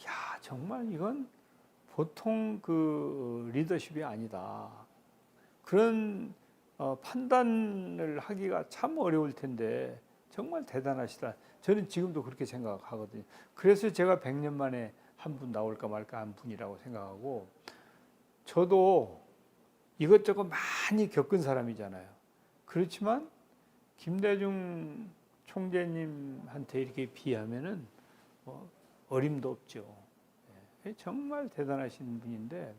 야, 정말 이건 보통 그 리더십이 아니다. 그런 판단을 하기가 참 어려울 텐데 정말 대단하시다. 저는 지금도 그렇게 생각하거든요. 그래서 제가 100년 만에 한 분 나올까 말까 한 분이라고 생각하고, 저도 이것저것 많이 겪은 사람이잖아요. 그렇지만 김대중 총재님한테 이렇게 비하면은 어림도 없죠. 정말 대단하신 분인데,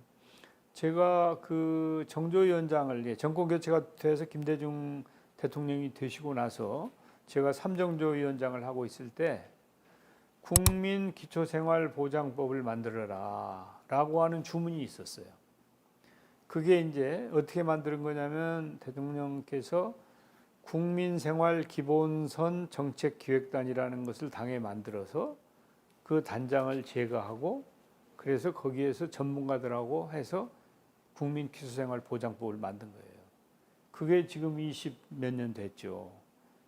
제가 그 정조위원장을 정권 교체가 돼서 김대중 대통령이 되시고 나서 제가 삼정조위원장을 하고 있을 때 국민기초생활보장법을 만들어라 라고 하는 주문이 있었어요. 그게 이제 어떻게 만드는 거냐면 대통령께서 국민생활기본선 정책기획단이라는 것을 당에 만들어서 그 단장을 제거하고, 그래서 거기에서 전문가들하고 해서 국민기초생활보장법을 만든 거예요. 그게 지금 20 몇 년 됐죠.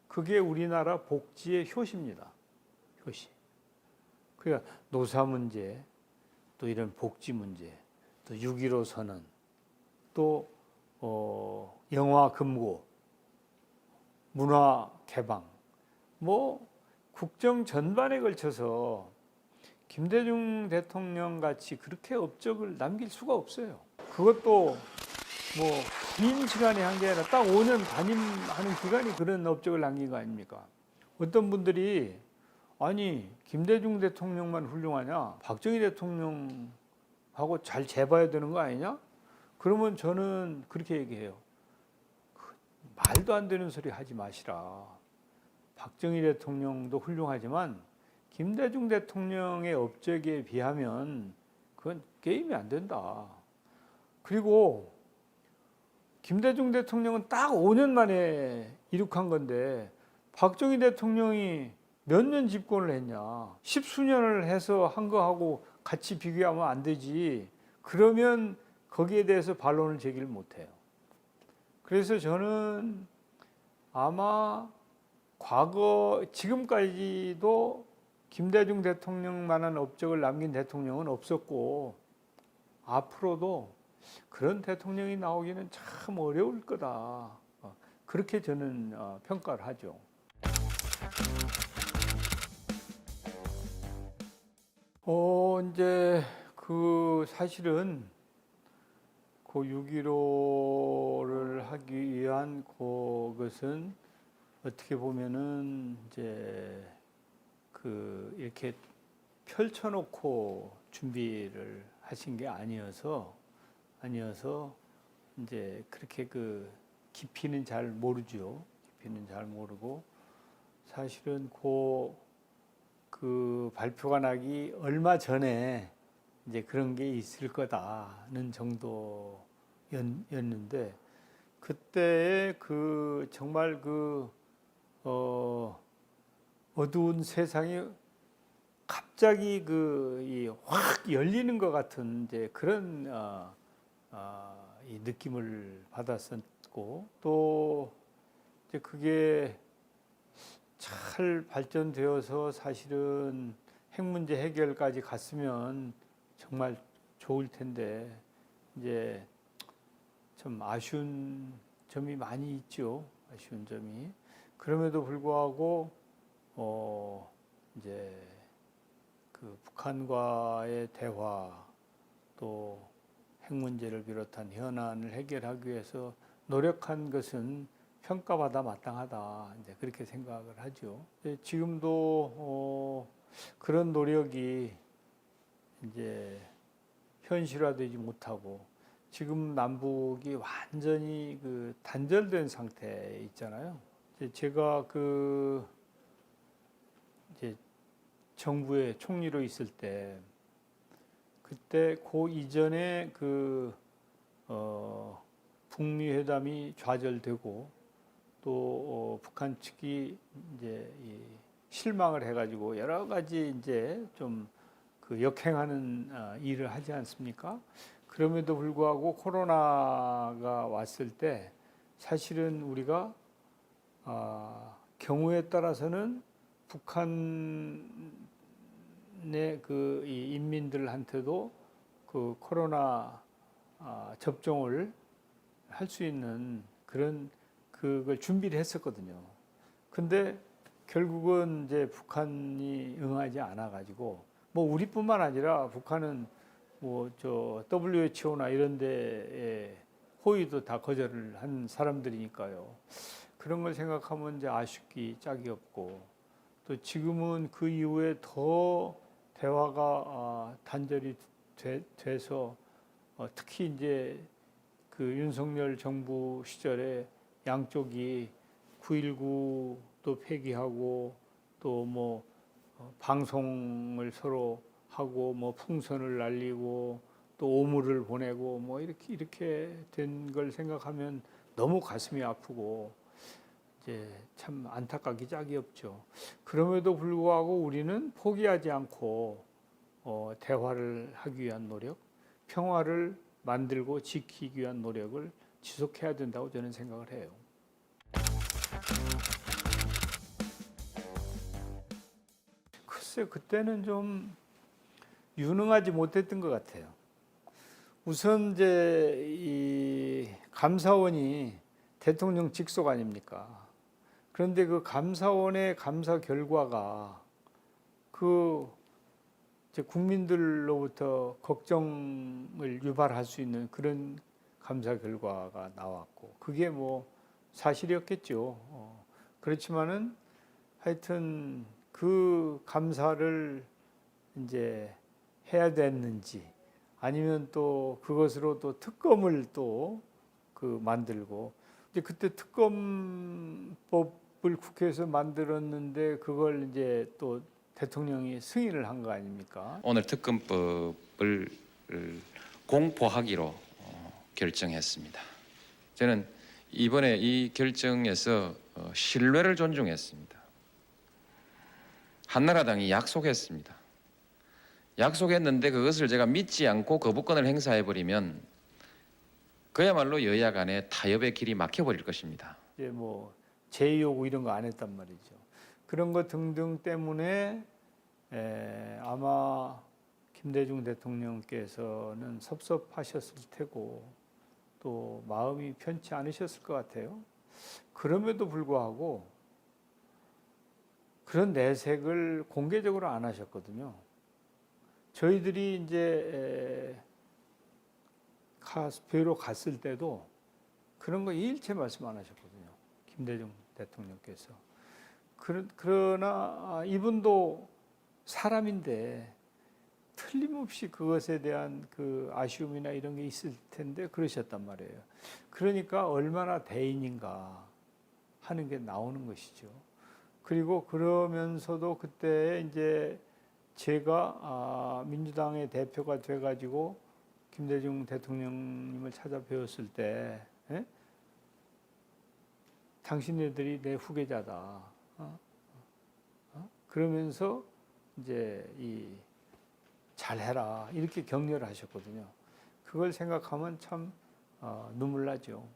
그게 우리나라 복지의 효시입니다. 효시. 그러니까 노사 문제, 또 이런 복지 문제, 또 6.15 선언, 또 영화 금고, 문화 개방, 뭐 국정 전반에 걸쳐서 김대중 대통령 같이 그렇게 업적을 남길 수가 없어요. 그것도 뭐 긴 시간에 한 게 아니라 딱 5년 단임하는 기간이 그런 업적을 남긴 거 아닙니까? 어떤 분들이 아니 김대중 대통령만 훌륭하냐? 박정희 대통령하고 잘 재봐야 되는 거 아니냐? 그러면 저는 그렇게 얘기해요. 말도 안 되는 소리 하지 마시라. 박정희 대통령도 훌륭하지만 김대중 대통령의 업적에 비하면 그건 게임이 안 된다. 그리고 김대중 대통령은 딱 5년 만에 이룩한 건데 박정희 대통령이 몇 년 집권을 했냐. 10수년을 해서 한 거하고 같이 비교하면 안 되지. 그러면 거기에 대해서 반론을 제기를 못해요. 그래서 저는 아마 과거 지금까지도 김대중 대통령만한 업적을 남긴 대통령은 없었고 앞으로도 그런 대통령이 나오기는 참 어려울 거다. 그렇게 저는 평가를 하죠. 이제 그 사실은 그 6.15를 하기 위한 그것은 어떻게 보면은 이제 그 이렇게 펼쳐놓고 준비를 하신 게 아니어서 이제 그렇게 그 깊이는 잘 모르죠. 깊이는 잘 모르고 사실은 그 발표가 나기 얼마 전에 이제 그런 게 있을 거다는 정도였는데 그때의 그 정말 그 어두운 세상이 갑자기 확 열리는 것 같은 이제 그런 이 느낌을 받았었고 또 이제 그게 잘 발전되어서 사실은 핵 문제 해결까지 갔으면 정말 좋을 텐데 이제 좀 아쉬운 점이 많이 있죠. 아쉬운 점이. 그럼에도 불구하고 이제 그 북한과의 대화 또 핵 문제를 비롯한 현안을 해결하기 위해서 노력한 것은 평가받아 마땅하다. 이제 그렇게 생각을 하죠. 지금도 그런 노력이 이제 현실화되지 못하고 지금 남북이 완전히 그 단절된 상태에 있잖아요. 제가 그 이제 정부의 총리로 있을 때 그때 그 이전에 그 북미 회담이 좌절되고 또 북한 측이 이제 실망을 해가지고 여러 가지 이제 좀 그 역행하는 일을 하지 않습니까? 그럼에도 불구하고 코로나가 왔을 때 사실은 우리가 경우에 따라서는 북한의 그 이 인민들한테도 그 코로나 접종을 할 수 있는 그런 그걸 준비를 했었거든요. 근데 결국은 이제 북한이 응하지 않아 가지고 뭐 우리뿐만 아니라 북한은 뭐 저 WHO나 이런 데에 호의도 다 거절을 한 사람들이니까요. 그런 걸 생각하면 이제 아쉽기 짝이 없고 또 지금은 그 이후에 더 대화가 단절이 돼서 특히 이제 그 윤석열 정부 시절에 양쪽이 9.19도 폐기하고 또 뭐 방송을 서로 하고 뭐 풍선을 날리고 또 오물을 보내고 뭐 이렇게 된 걸 생각하면 너무 가슴이 아프고 이제 참 안타깝기 짝이 없죠. 그럼에도 불구하고 우리는 포기하지 않고 대화를 하기 위한 노력, 평화를 만들고 지키기 위한 노력을 지속해야 된다고 저는 생각을 해요. 글쎄 그때는 좀 유능하지 못했던 것 같아요. 우선 이제 이 감사원이 대통령 직속 아닙니까? 그런데 그 감사원의 감사 결과가 그 이제 국민들로부터 걱정을 유발할 수 있는 그런 감사 결과가 나왔고 그게 뭐 사실이었겠죠. 그렇지만은 하여튼 그 감사를 이제 해야 됐는지 아니면 또 그것으로 또 특검을 또 그 만들고 이제 그때 특검법을 국회에서 만들었는데 그걸 이제 또 대통령이 승인을 한 거 아닙니까? 오늘 특검법을 공포하기로 결정했습니다. 저는 이번에 이 결정에서 신뢰를 존중했습니다. 한나라당이 약속했습니다. 약속했는데 그것을 제가 믿지 않고 거부권을 행사해버리면 그야말로 여야 간에 타협의 길이 막혀버릴 것입니다. 이제 뭐 제의 요구 이런 거 안 했단 말이죠. 그런 것 등등 때문에 아마 김대중 대통령께서는 섭섭하셨을 테고 또 마음이 편치 않으셨을 것 같아요. 그럼에도 불구하고 그런 내색을 공개적으로 안 하셨거든요. 저희들이 이제 뵈러 갔을 때도 그런 거 일체 말씀 안 하셨거든요. 김대중 대통령께서. 그러나 이분도 사람인데 틀림없이 그것에 대한 그 아쉬움이나 이런 게 있을 텐데 그러셨단 말이에요. 그러니까 얼마나 대인인가 하는 게 나오는 것이죠. 그리고 그러면서도 그때 이제 제가 민주당의 대표가 돼가지고 김대중 대통령님을 찾아뵈었을 때, 당신네들이 내 후계자다. 그러면서 이제 잘해라 이렇게 격려를 하셨거든요. 그걸 생각하면 참 눈물 나죠.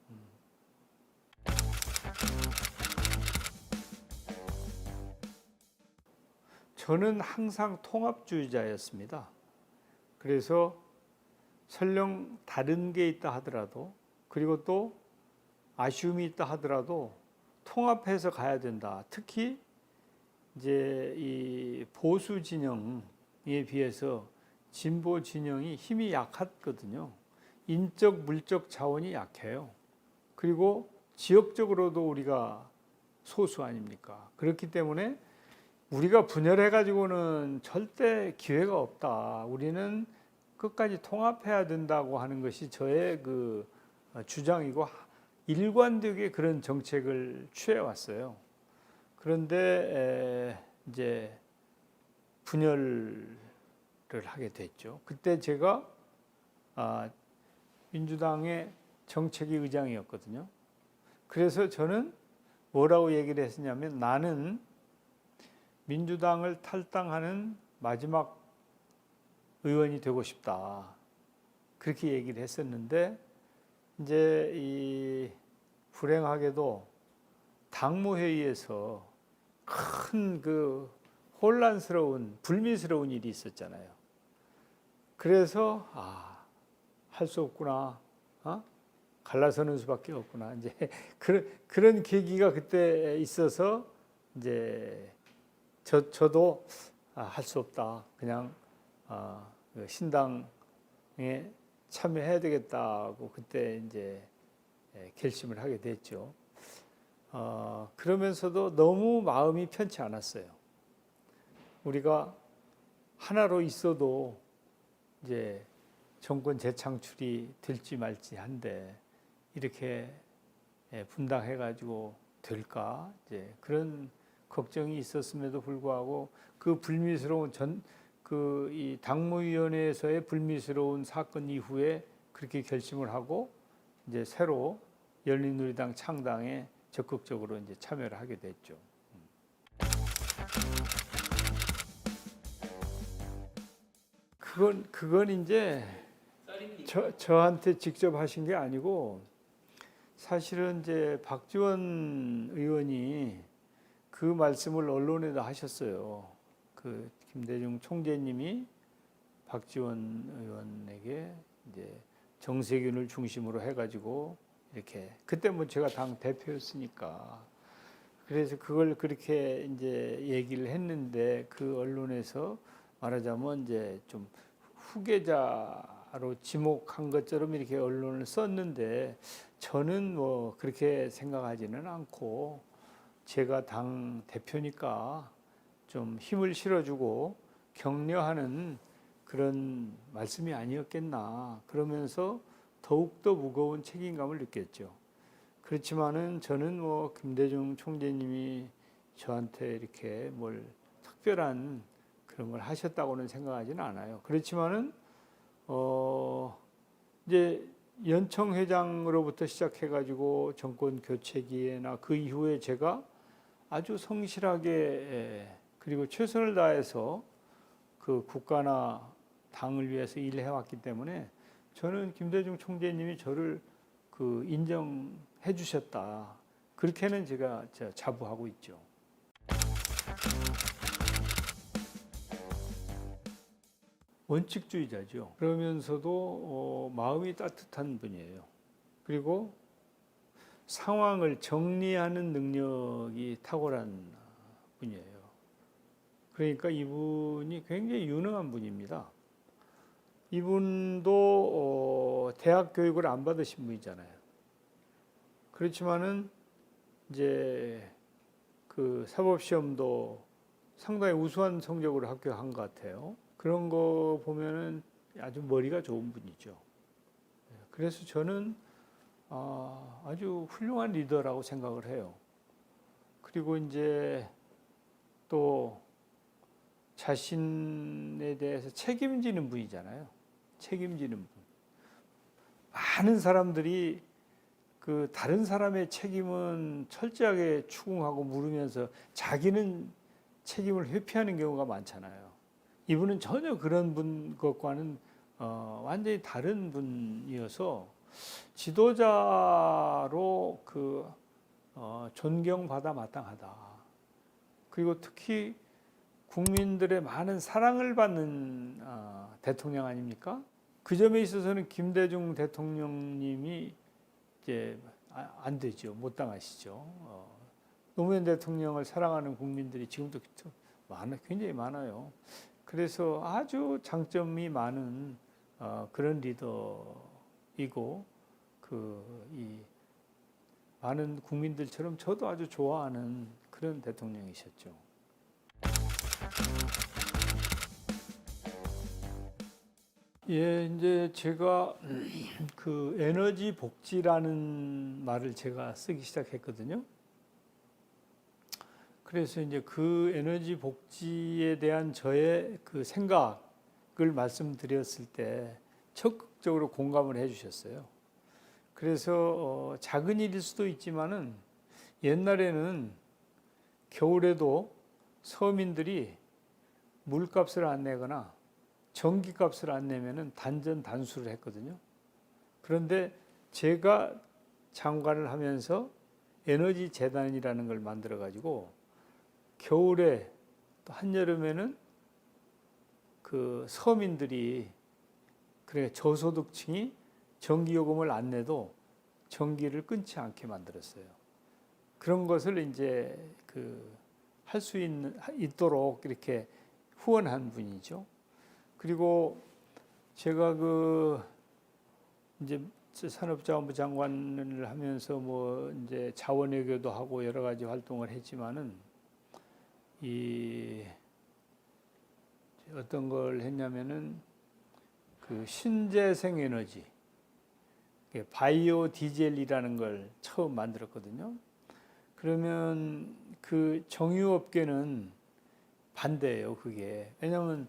저는 항상 통합주의자였습니다. 그래서 설령 다른 게 있다 하더라도, 그리고 또 아쉬움이 있다 하더라도 통합해서 가야 된다. 특히 이제 이 보수 진영에 비해서 진보 진영이 힘이 약하거든요. 인적, 물적 자원이 약해요. 그리고 지역적으로도 우리가 소수 아닙니까? 그렇기 때문에 우리가 분열해 가지고는 절대 기회가 없다. 우리는 끝까지 통합해야 된다고 하는 것이 저의 그 주장이고 일관되게 그런 정책을 취해 왔어요. 그런데 이제 분열을 하게 됐죠. 그때 제가 민주당의 정책위 의장이었거든요. 그래서 저는 뭐라고 얘기를 했었냐면, 나는 민주당을 탈당하는 마지막 의원이 되고 싶다. 그렇게 얘기를 했었는데, 이제 이 불행하게도 당무회의에서 큰 그 혼란스러운, 불미스러운 일이 있었잖아요. 그래서 할 수 없구나, 갈라서는 수밖에 없구나. 이제 그런 계기가 그때 있어서 이제 저도 할 수 없다. 그냥 신당에 참여해야 되겠다고 그때 이제 결심을 하게 됐죠. 그러면서도 너무 마음이 편치 않았어요. 우리가 하나로 있어도 이제 정권 재창출이 될지 말지 한데, 이렇게 분당해가지고 될까? 이제 그런 걱정이 있었음에도 불구하고 그 불미스러운 이 당무위원회에서의 불미스러운 사건 이후에 그렇게 결심을 하고 이제 새로 열린우리당 창당에 적극적으로 이제 참여를 하게 됐죠. 그건 이제 저한테 직접 하신 게 아니고, 사실은 이제 박지원 의원이 그 말씀을 언론에다 하셨어요. 그 김대중 총재님이 박지원 의원에게 이제 정세균을 중심으로 해가지고 이렇게, 그때 뭐 제가 당 대표였으니까, 그래서 그걸 그렇게 이제 얘기를 했는데, 그 언론에서 말하자면 이제 좀 후계자로 지목한 것처럼 이렇게 언론을 썼는데, 저는 뭐 그렇게 생각하지는 않고, 제가 당 대표니까 좀 힘을 실어주고 격려하는 그런 말씀이 아니었겠나, 그러면서 더욱더 무거운 책임감을 느꼈죠. 그렇지만은 저는 뭐 김대중 총재님이 저한테 이렇게 뭘 특별한 그런 걸 하셨다고는 생각하지는 않아요. 그렇지만은 이제 연청 회장으로부터 시작해가지고 정권 교체기에나 그 이후에 제가 아주 성실하게 그리고 최선을 다해서 그 국가나 당을 위해서 일을 해왔기 때문에, 저는 김대중 총재님이 저를 그 인정해 주셨다. 그렇게는 제가 자부하고 있죠. 원칙주의자죠. 그러면서도 마음이 따뜻한 분이에요. 그리고 상황을 정리하는 능력이 탁월한 분이에요. 그러니까 이분이 굉장히 유능한 분입니다. 이분도 대학 교육을 안 받으신 분이잖아요. 그렇지만은 이제 그 사법시험도 상당히 우수한 성적으로 합격한 것 같아요. 그런 거 보면은 아주 머리가 좋은 분이죠. 그래서 저는 아주 훌륭한 리더라고 생각을 해요. 그리고 이제 또 자신에 대해서 책임지는 분이잖아요. 책임지는 분. 많은 사람들이 그 다른 사람의 책임은 철저하게 추궁하고 물으면서 자기는 책임을 회피하는 경우가 많잖아요. 이분은 전혀 그런 분 것과는 완전히 다른 분이어서 지도자로 존경받아 마땅하다. 그리고 특히 국민들의 많은 사랑을 받는 대통령 아닙니까? 그 점에 있어서는 김대중 대통령님이 이제 안 되죠. 못 당하시죠. 노무현 대통령을 사랑하는 국민들이 지금도 굉장히 많아요. 그래서 아주 장점이 많은 그런 리더이고 이 많은 국민들처럼 저도 아주 좋아하는 그런 대통령이셨죠. 예, 이제 제가 그 에너지 복지라는 말을 제가 쓰기 시작했거든요. 그래서 이제 그 에너지 복지에 대한 저의 그 생각을 말씀드렸을 때 적극적으로 공감을 해주셨어요. 그래서 작은 일일 수도 있지만은 옛날에는 겨울에도 서민들이 물값을 안 내거나 전기값을 안 내면은 단전 단수를 했거든요. 그런데 제가 장관을 하면서 에너지 재단이라는 걸 만들어 가지고 겨울에 또 한여름에는 그 서민들이 그래 저소득층이 전기요금을 안 내도 전기를 끊지 않게 만들었어요. 그런 것을 이제 할 수 있도록 이렇게 후원한 분이죠. 그리고 제가 이제 산업자원부 장관을 하면서 뭐 이제 자원외교도 하고 여러 가지 활동을 했지만은 어떤 걸 했냐면은 그 신재생 에너지, 바이오 디젤이라는 걸 처음 만들었거든요. 그러면 그 정유업계는 반대예요, 그게. 왜냐하면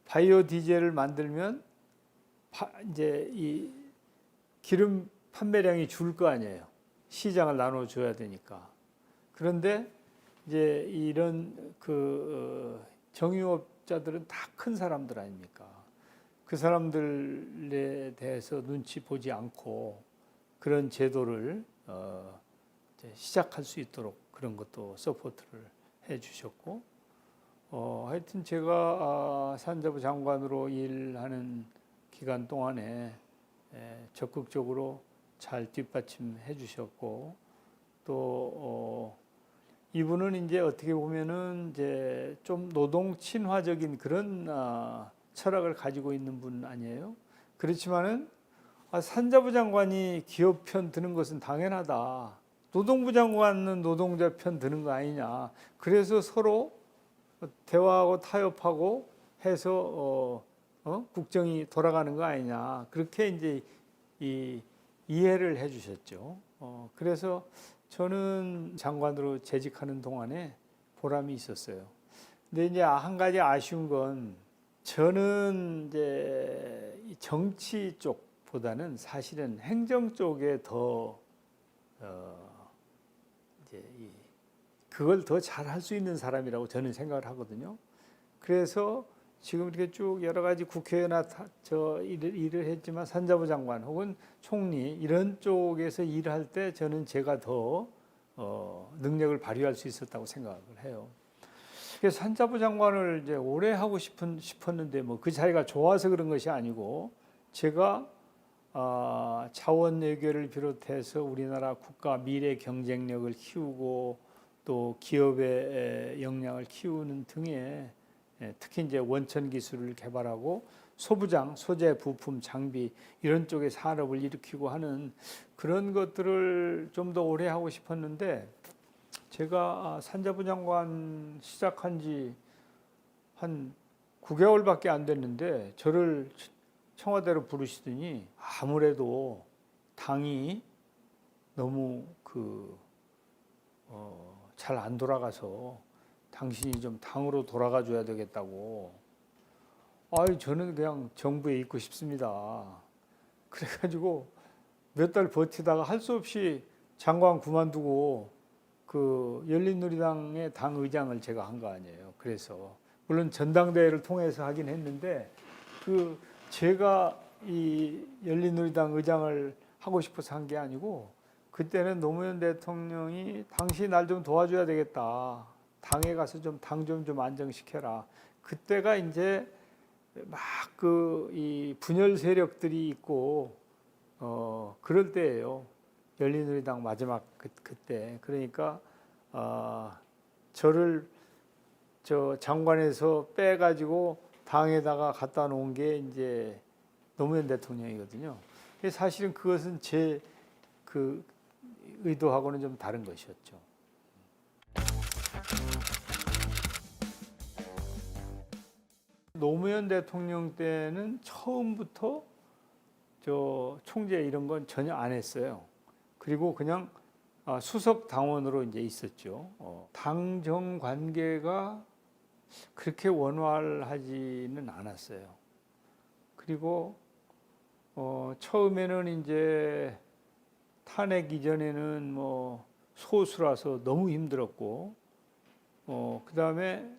바이오 디젤을 만들면 이제 이 기름 판매량이 줄 거 아니에요. 시장을 나눠줘야 되니까. 그런데 이제 이런 정유업자들은 다 큰 사람들 아닙니까? 그 사람들에 대해서 눈치 보지 않고 그런 제도를 이제 시작할 수 있도록 그런 것도 서포트를 해주셨고, 하여튼 제가 산자부 장관으로 일하는 기간 동안에 적극적으로 잘 뒷받침해 주셨고, 또 이분은 이제 어떻게 보면은 이제 좀 노동 친화적인 그런 철학을 가지고 있는 분 아니에요? 그렇지만은 산자부 장관이 기업 편 드는 것은 당연하다. 노동부 장관은 노동자 편 드는 거 아니냐. 그래서 서로 대화하고 타협하고 해서 국정이 돌아가는 거 아니냐. 그렇게 이제 이해를 해주셨죠. 그래서 저는 장관으로 재직하는 동안에 보람이 있었어요. 근데 이제 한 가지 아쉬운 건 저는 이제 정치 쪽보다는 사실은 행정 쪽에 더 이제 그걸 더 잘 할 수 있는 사람이라고 저는 생각을 하거든요. 그래서 지금 이렇게 쭉 여러 가지 국회나 일을 했지만 산자부 장관 혹은 총리 이런 쪽에서 일할 때 저는 제가 더 능력을 발휘할 수 있었다고 생각을 해요. 그래서 산자부 장관을 이제 오래 하고 싶었는데 뭐 그 자리가 좋아서 그런 것이 아니고 제가 자원 외교를 비롯해서 우리나라 국가 미래 경쟁력을 키우고 또 기업의 역량을 키우는 등의 특히 이제 원천 기술을 개발하고 소부장, 소재, 부품, 장비 이런 쪽의 산업을 일으키고 하는 그런 것들을 좀 더 오래 하고 싶었는데 제가 산자부 장관 시작한 지 한 9개월밖에 안 됐는데 저를 청와대로 부르시더니 아무래도 당이 너무 잘 안 돌아가서 당신이 좀 당으로 돌아가 줘야 되겠다고. 저는 그냥 정부에 있고 싶습니다. 그래가지고 몇 달 버티다가 할 수 없이 장관 그만두고 열린우리당의 당 의장을 제가 한 거 아니에요. 그래서 물론 전당대회를 통해서 하긴 했는데 제가 이 열린우리당 의장을 하고 싶어서 한 게 아니고 그때는 노무현 대통령이 당신이 날 좀 도와줘야 되겠다. 당에 가서 좀 당 좀 안정시켜라. 그때가 이제 막 이 분열 세력들이 있고 그럴 때예요. 열린우리당 마지막 그때. 그러니까 저를 저 장관에서 빼가지고 당에다가 갖다 놓은 게 이제 노무현 대통령이거든요. 사실은 그것은 제 그 의도하고는 좀 다른 것이었죠. 노무현 대통령 때는 처음부터 저 총재 이런 건 전혀 안 했어요. 그리고 그냥 수석 당원으로 이제 있었죠. 당정 관계가 그렇게 원활하지는 않았어요. 그리고 처음에는 이제 탄핵 이전에는 뭐 소수라서 너무 힘들었고, 그 다음에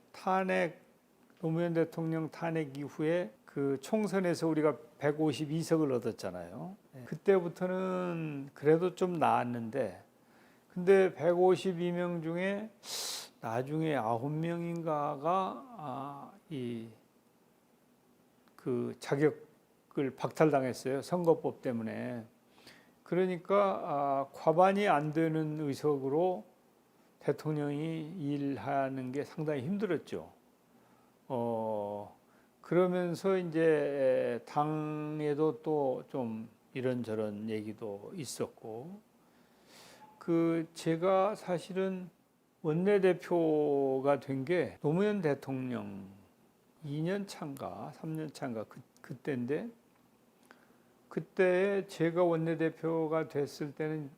노무현 대통령 탄핵 이후에 그 총선에서 우리가 152석을 얻었잖아요. 그때부터는 그래도 좀 나았는데, 근데 152명 중에 나중에 9명인가가 그 자격을 박탈당했어요. 선거법 때문에. 그러니까 과반이 안 되는 의석으로 대통령이 일하는 게 상당히 힘들었죠. 그러면서 이제 당에도 또 좀 이런저런 얘기도 있었고, 제가 사실은 원내대표가 된 게 노무현 대통령 2년 차인가 3년 차인가 그때인데, 그때 제가 원내대표가 됐을 때는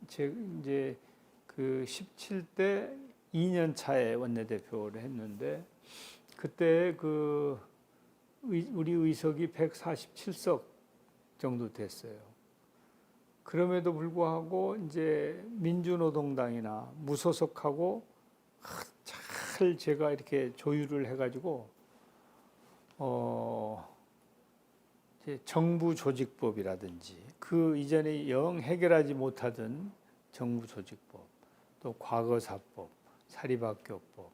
이제 그 17대 2년 차에 원내대표를 했는데, 그때 우리 의석이 147석 정도 됐어요. 그럼에도 불구하고 이제 민주노동당이나 무소속하고 잘 제가 이렇게 조율을 해가지고 이제 정부조직법이라든지 그 이전에 영 해결하지 못하던 정부조직법, 또 과거사법, 사립학교법,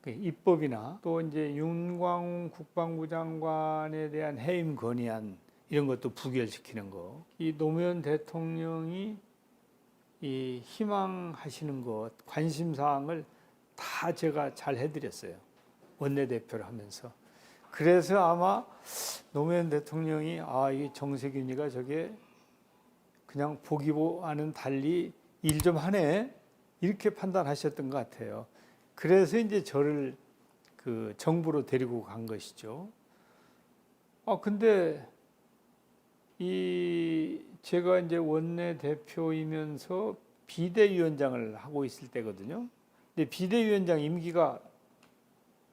입법이나 또 이제 윤광웅 국방부 장관에 대한 해임 건의안 이런 것도 부결시키는 거. 이 노무현 대통령이 이 희망하시는 것, 관심사항을 다 제가 잘 해드렸어요. 원내대표를 하면서. 그래서 아마 노무현 대통령이 이 정세균이가 저게 그냥 보기와는 달리 일 좀 하네, 이렇게 판단하셨던 것 같아요. 그래서 이제 저를 그 정부로 데리고 간 것이죠. 근데 제가 이제 원내대표이면서 비대위원장을 하고 있을 때거든요. 근데 비대위원장 임기가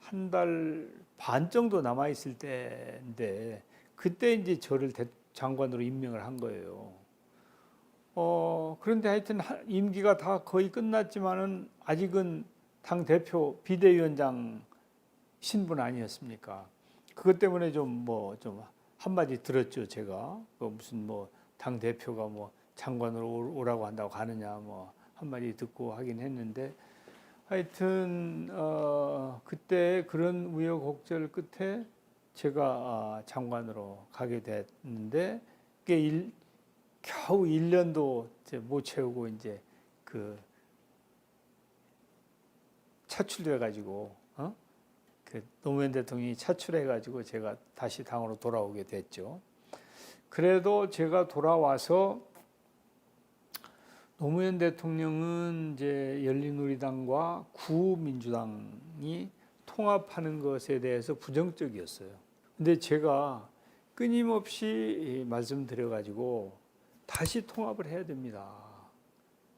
한 달 반 정도 남아 있을 때인데, 그때 이제 저를 장관으로 임명을 한 거예요. 그런데 하여튼 임기가 다 거의 끝났지만은 아직은 당 대표 비대위원장 신분 아니었습니까? 그것 때문에 좀 한마디 들었죠, 제가. 무슨 당 대표가 장관으로 오라고 한다고 가느냐 한마디 듣고 하긴 했는데, 하여튼 그때 그런 우여곡절 끝에 제가 장관으로 가게 됐는데, 그게 겨우 1년도 못 채우고 이제 차출돼 가지고 노무현 대통령이 차출해 가지고 제가 다시 당으로 돌아오게 됐죠. 그래도 제가 돌아와서 노무현 대통령은 이제 열린우리당과 구민주당이 통합하는 것에 대해서 부정적이었어요. 근데 제가 끊임없이 말씀드려 가지고 다시 통합을 해야 됩니다.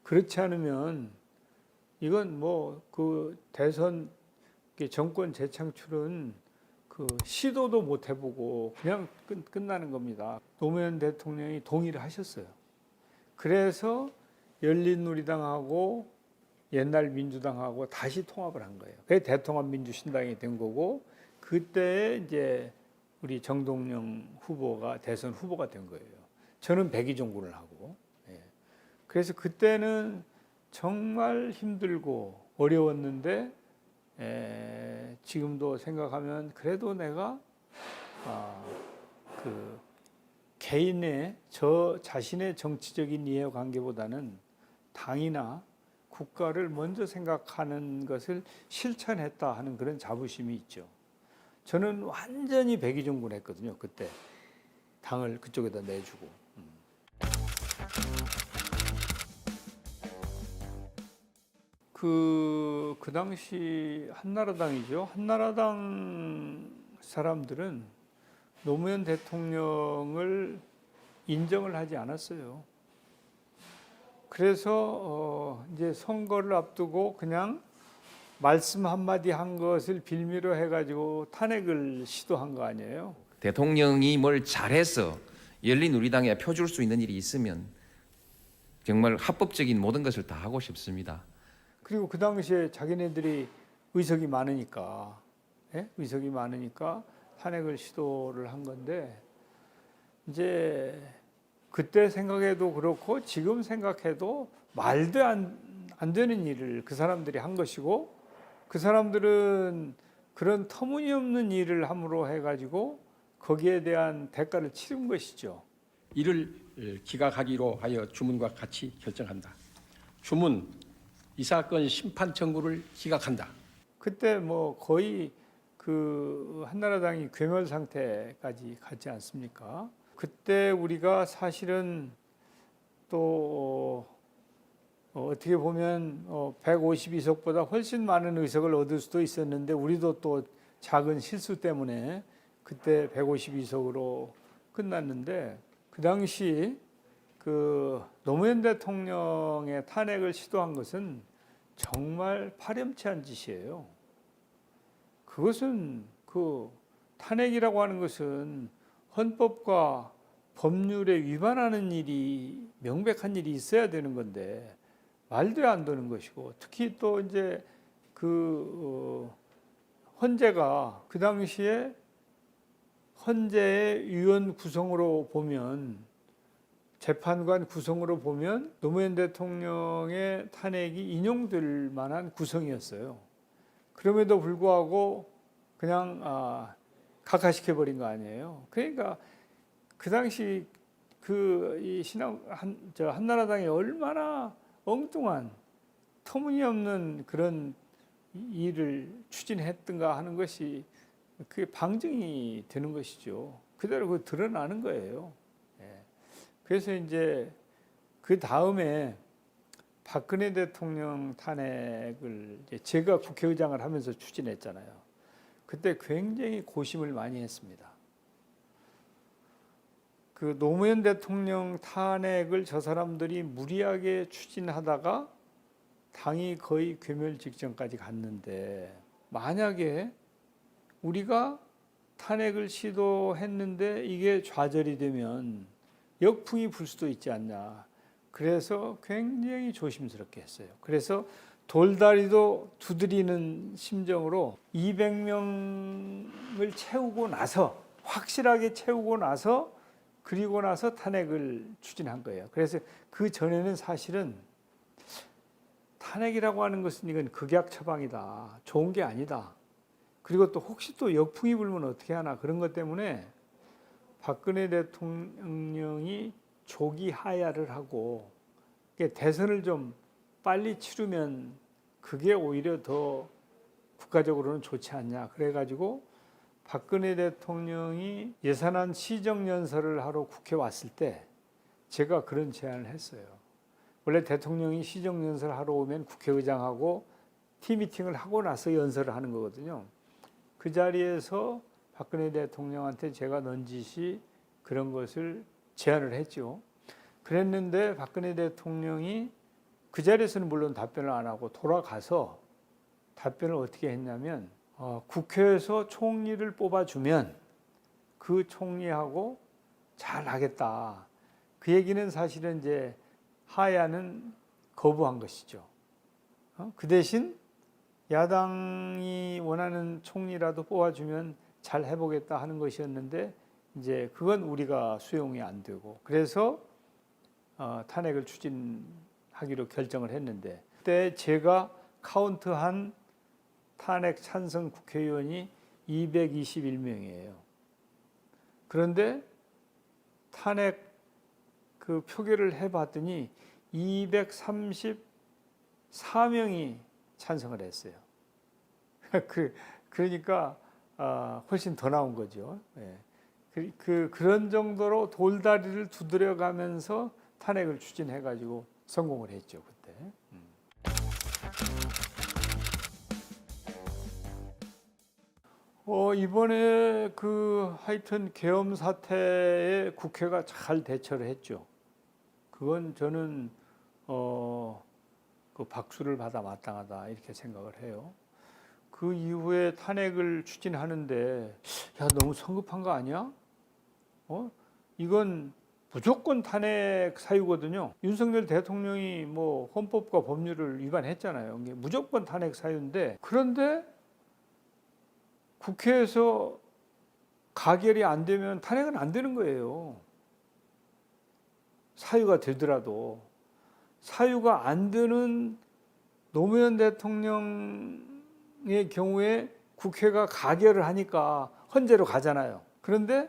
그렇지 않으면 이건 대선 정권 재창출은 시도도 못 해보고 그냥 끝나는 겁니다. 노무현 대통령이 동의를 하셨어요. 그래서 열린우리당하고 옛날 민주당하고 다시 통합을 한 거예요. 그게 대통합민주신당이 된 거고, 그때 이제 우리 정동영 후보가 대선 후보가 된 거예요. 저는 백의종군을 하고. 그래서 그때는 정말 힘들고 어려웠는데, 지금도 생각하면 그래도 내가 그 개인의 저 자신의 정치적인 이해관계보다는 당이나 국가를 먼저 생각하는 것을 실천했다 하는 그런 자부심이 있죠. 저는 완전히 백의종군했거든요. 그때 당을 그쪽에다 내주고. 그 당시 한나라당이죠. 한나라당 사람들은 노무현 대통령을 인정을 하지 않았어요. 그래서 이제 선거를 앞두고 그냥 말씀 한마디 한 것을 빌미로 해가지고 탄핵을 시도한 거 아니에요. 대통령이 뭘 잘해서 열린우리당에 펴줄 수 있는 일이 있으면 정말 합법적인 모든 것을 다 하고 싶습니다. 그리고 그 당시에 자기네들이 의석이 많으니까, 의석이 많으니까 탄핵을 시도를 한 건데, 이제 그때 생각해도 그렇고 지금 생각해도 말도 안 되는 일을 그 사람들이 한 것이고, 그 사람들은 그런 터무니없는 일을 함으로 해가지고 거기에 대한 대가를 치른 것이죠. 이를 기각하기로 하여 주문과 같이 결정한다. 주문 이 사건 심판 청구를 기각한다. 그때 뭐 거의 그 한나라당이 괴멸 상태까지 갔지 않습니까? 그때 우리가 사실은 또 어떻게 보면 152석보다 훨씬 많은 의석을 얻을 수도 있었는데 우리도 또 작은 실수 때문에 그때 152석으로 끝났는데 그 당시 그 노무현 대통령의 탄핵을 시도한 것은 정말 파렴치한 짓이에요. 그것은 그 탄핵이라고 하는 것은 헌법과 법률에 위반하는 일이 명백한 일이 있어야 되는 건데 말도 안 되는 것이고 특히 또 이제 그 헌재가 그 당시에 헌재의 위원 구성으로 보면 재판관 구성으로 보면 노무현 대통령의 탄핵이 인용될 만한 구성이었어요. 그럼에도 불구하고 그냥 각하시켜버린 거 아니에요. 그러니까 그 당시 이 한나라당이 얼마나 엉뚱한 터무니없는 그런 일을 추진했던가 하는 것이 그게 방증이 되는 것이죠. 그대로 그 드러나는 거예요. 그래서 이제 그 다음에 박근혜 대통령 탄핵을 제가 국회의장을 하면서 추진했잖아요. 그때 굉장히 고심을 많이 했습니다. 그 노무현 대통령 탄핵을 저 사람들이 무리하게 추진하다가 당이 거의 괴멸 직전까지 갔는데 만약에 우리가 탄핵을 시도했는데 이게 좌절이 되면 역풍이 불 수도 있지 않냐. 그래서 굉장히 조심스럽게 했어요. 그래서 돌다리도 두드리는 심정으로 200명을 채우고 나서 확실하게 채우고 나서 그리고 나서 탄핵을 추진한 거예요. 그래서 그 전에는 사실은 탄핵이라고 하는 것은 이건 극약 처방이다. 좋은 게 아니다. 그리고 또 혹시 또 역풍이 불면 어떻게 하나 그런 것 때문에 박근혜 대통령이 조기 하야를 하고 대선을 좀 빨리 치르면 그게 오히려 더 국가적으로는 좋지 않냐. 그래가지고 박근혜 대통령이 예산안 시정연설을 하러 국회 왔을 때 제가 그런 제안을 했어요. 원래 대통령이 시정연설 하러 오면 국회의장하고 티미팅을 하고 나서 연설을 하는 거거든요. 그 자리에서 박근혜 대통령한테 제가 넌지시 그런 것을 제안을 했죠. 그랬는데 박근혜 대통령이 그 자리에서는 물론 답변을 안 하고 돌아가서 답변을 어떻게 했냐면 국회에서 총리를 뽑아주면 그 총리하고 잘 하겠다. 그 얘기는 사실은 이제 하야는 거부한 것이죠. 그 대신 야당이 원하는 총리라도 뽑아주면 잘 해보겠다 하는 것이었는데 이제 그건 우리가 수용이 안 되고 그래서 탄핵을 추진하기로 결정을 했는데 그때 제가 카운트한 탄핵 찬성 국회의원이 221명이에요. 그런데 탄핵 그 표결을 해봤더니 234명이 찬성을 했어요. 그러니까 훨씬 더 나온 거죠. 예. 그런 정도로 돌다리를 두드려가면서 탄핵을 추진해가지고 성공을 했죠, 그때. 이번에 하여튼 계엄 사태에 국회가 잘 대처를 했죠. 그건 저는 그 박수를 받아 마땅하다 이렇게 생각을 해요. 그 이후에 탄핵을 추진하는데 야 너무 성급한 거 아니야? 이건 무조건 탄핵 사유거든요. 윤석열 대통령이 뭐 헌법과 법률을 위반했잖아요. 이게 무조건 탄핵 사유인데 그런데 국회에서 가결이 안 되면 탄핵은 안 되는 거예요. 사유가 되더라도 사유가 안 되는 노무현 대통령의 경우에 국회가 가결을 하니까 헌재로 가잖아요. 그런데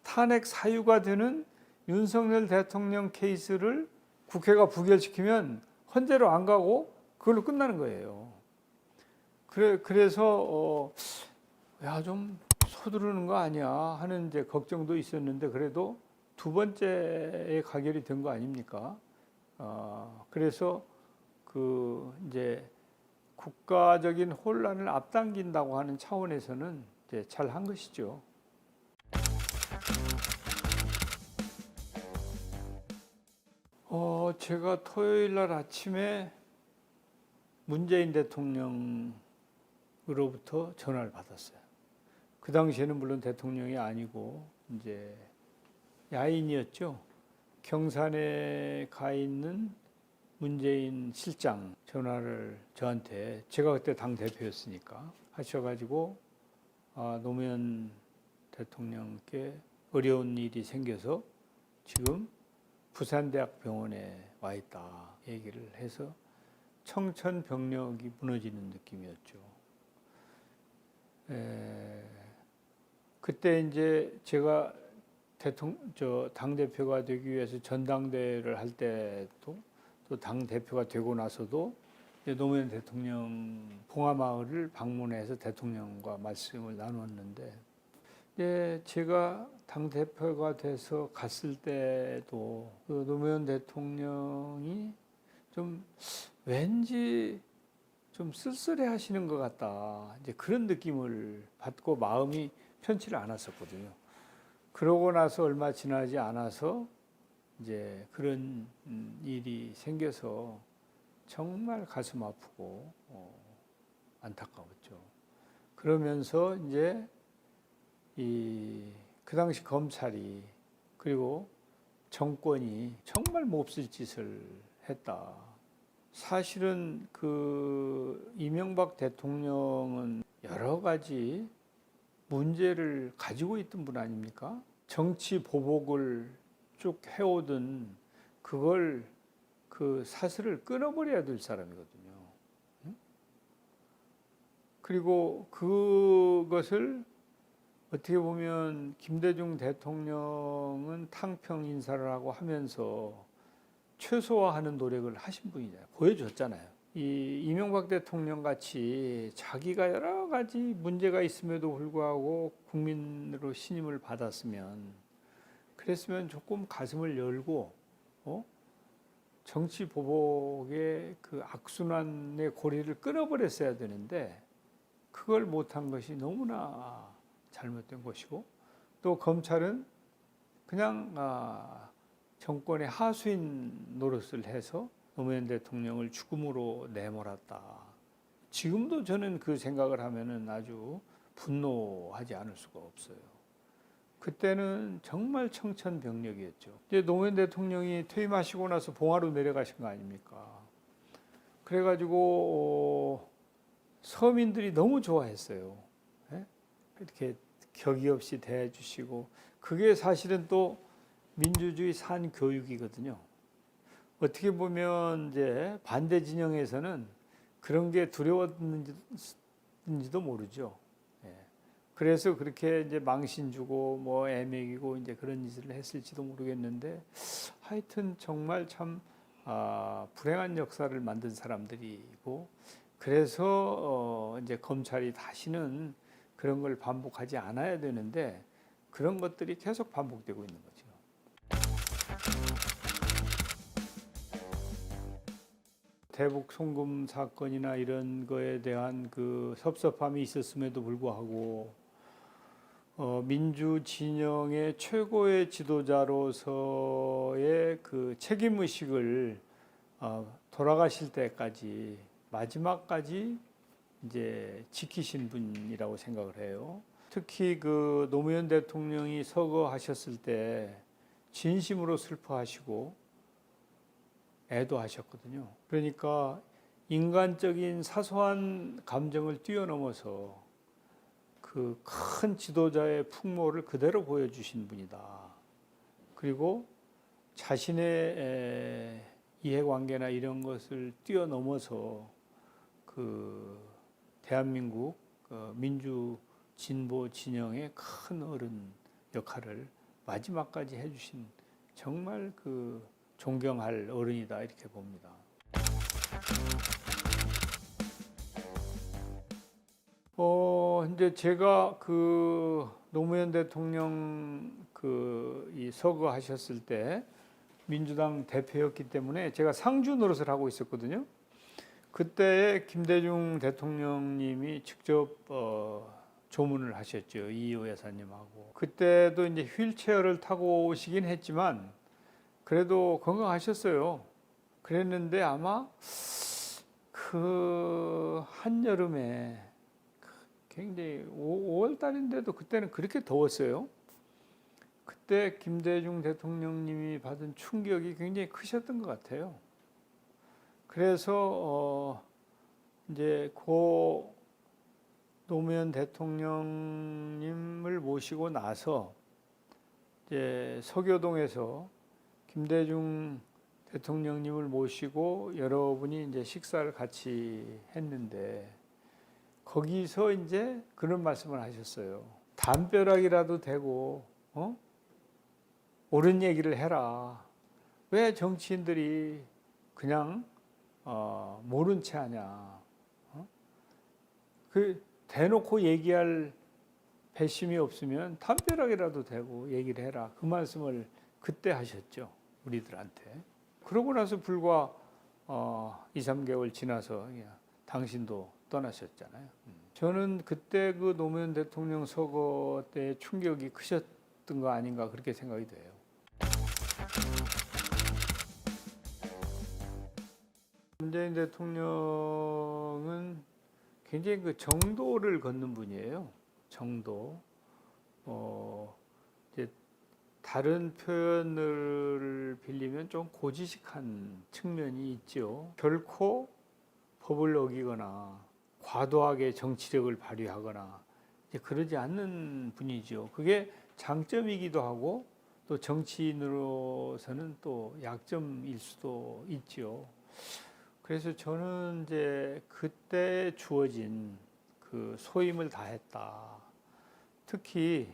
탄핵 사유가 되는 윤석열 대통령 케이스를 국회가 부결시키면 헌재로 안 가고 그걸로 끝나는 거예요. 그래서 야, 좀 서두르는 거 아니야 하는 이제 걱정도 있었는데 그래도 두 번째에 가결이 된 거 아닙니까? 그래서 이제 국가적인 혼란을 앞당긴다고 하는 차원에서는 이제 잘 한 것이죠. 제가 토요일 날 아침에 문재인 대통령으로부터 전화를 받았어요. 그 당시에는 물론 대통령이 아니고 이제 야인이었죠. 경산에 가 있는 문재인 실장 전화를 저한테 제가 그때 당 대표였으니까 하셔가지고 노무현 대통령께 어려운 일이 생겨서 지금 부산대학병원에 와 있다 얘기를 해서 청천벽력이 무너지는 느낌이었죠. 그때 이제 제가 당대표가 되기 위해서 전당대회를 할 때도 또 당대표가 되고 나서도 노무현 대통령 봉하마을을 방문해서 대통령과 말씀을 나눴는데 제가 당대표가 돼서 갔을 때도 노무현 대통령이 좀 왠지 좀 쓸쓸해 하시는 것 같다. 이제 그런 느낌을 받고 마음이 편치를 않았었거든요. 그러고 나서 얼마 지나지 않아서 이제 그런 일이 생겨서 정말 가슴 아프고 안타까웠죠. 그러면서 이제 그 당시 검찰이 그리고 정권이 정말 몹쓸 짓을 했다. 사실은 이명박 대통령은 여러 가지 문제를 가지고 있던 분 아닙니까? 정치 보복을 쭉 해오던 그걸 사슬을 끊어버려야 될 사람이거든요. 그리고 그것을 어떻게 보면 김대중 대통령은 탕평 인사를 하고 하면서 최소화하는 노력을 하신 분이잖아요. 보여줬잖아요. 이 이명박 대통령 같이 자기가 여러 가지 문제가 있음에도 불구하고 국민으로 신임을 받았으면 그랬으면 조금 가슴을 열고 정치 보복의 그 악순환의 고리를 끊어버렸어야 되는데 그걸 못한 것이 너무나 잘못된 것이고 또 검찰은 그냥 정권의 하수인 노릇을 해서 노무현 대통령을 죽음으로 내몰았다. 지금도 저는 그 생각을 하면은 아주 분노하지 않을 수가 없어요. 그때는 정말 청천벽력이었죠. 이제 노무현 대통령이 퇴임하시고 나서 봉화로 내려가신 거 아닙니까? 그래가지고 서민들이 너무 좋아했어요. 이렇게 격이 없이 대해주시고 그게 사실은 또 민주주의 산 교육이거든요. 어떻게 보면 이제 반대 진영에서는 그런 게 두려웠는지 했는지도 모르죠. 예. 그래서 그렇게 이제 망신 주고 뭐 애매기고 이제 그런 짓을 했을지도 모르겠는데 하여튼 정말 참 불행한 역사를 만든 사람들이고 그래서 이제 검찰이 다시는 그런 걸 반복하지 않아야 되는데 그런 것들이 계속 반복되고 있는 거죠. 대북 송금 사건이나 이런 거에 대한 그 섭섭함이 있었음에도 불구하고 민주 진영의 최고의 지도자로서의 그 책임 의식을 돌아가실 때까지 마지막까지 이제 지키신 분이라고 생각을 해요. 특히 그 노무현 대통령이 서거하셨을 때 진심으로 슬퍼하시고 애도하셨거든요. 그러니까 인간적인 사소한 감정을 뛰어넘어서 그 큰 지도자의 풍모를 그대로 보여주신 분이다. 그리고 자신의 이해관계나 이런 것을 뛰어넘어서 그 대한민국 민주 진보 진영의 큰 어른 역할을 마지막까지 해주신 정말 그 존경할 어른이다 이렇게 봅니다. 이제 제가 그 노무현 대통령 이 서거하셨을 때 민주당 대표였기 때문에 제가 상주 노릇을 하고 있었거든요. 그때 김대중 대통령님이 직접 조문을 하셨죠. 이호 여사님하고. 그때도 이제 휠체어를 타고 오시긴 했지만 그래도 건강하셨어요. 그랬는데 아마 그 한여름에 굉장히 5월 달인데도 그때는 그렇게 더웠어요. 그때 김대중 대통령님이 받은 충격이 굉장히 크셨던 것 같아요. 그래서 이제 고 노무현 대통령님을 모시고 나서 이제 서교동에서 김대중 대통령님을 모시고 여러분이 이제 식사를 같이 했는데 거기서 이제 그런 말씀을 하셨어요. 담벼락이라도 대고 옳은 얘기를 해라. 왜 정치인들이 그냥 모른 채 하냐. 그 대놓고 얘기할 배심이 없으면 담벼락이라도 대고 얘기를 해라. 그 말씀을 그때 하셨죠. 우리들한테. 그러고 나서 불과 2, 3개월 지나서 당신도 떠나셨잖아요. 저는 그때 그 노무현 대통령 서거 때 충격이 크셨던 거 아닌가 그렇게 생각이 돼요. 문재인 대통령은 굉장히 그 정도를 걷는 분이에요. 정도. 이제 다른 표현을 빌리면 좀 고지식한 측면이 있죠. 결코 법을 어기거나 과도하게 정치력을 발휘하거나 이제 그러지 않는 분이죠. 그게 장점이기도 하고 또 정치인으로서는 또 약점일 수도 있죠. 그래서 저는 이제 그때 주어진 그 소임을 다했다. 특히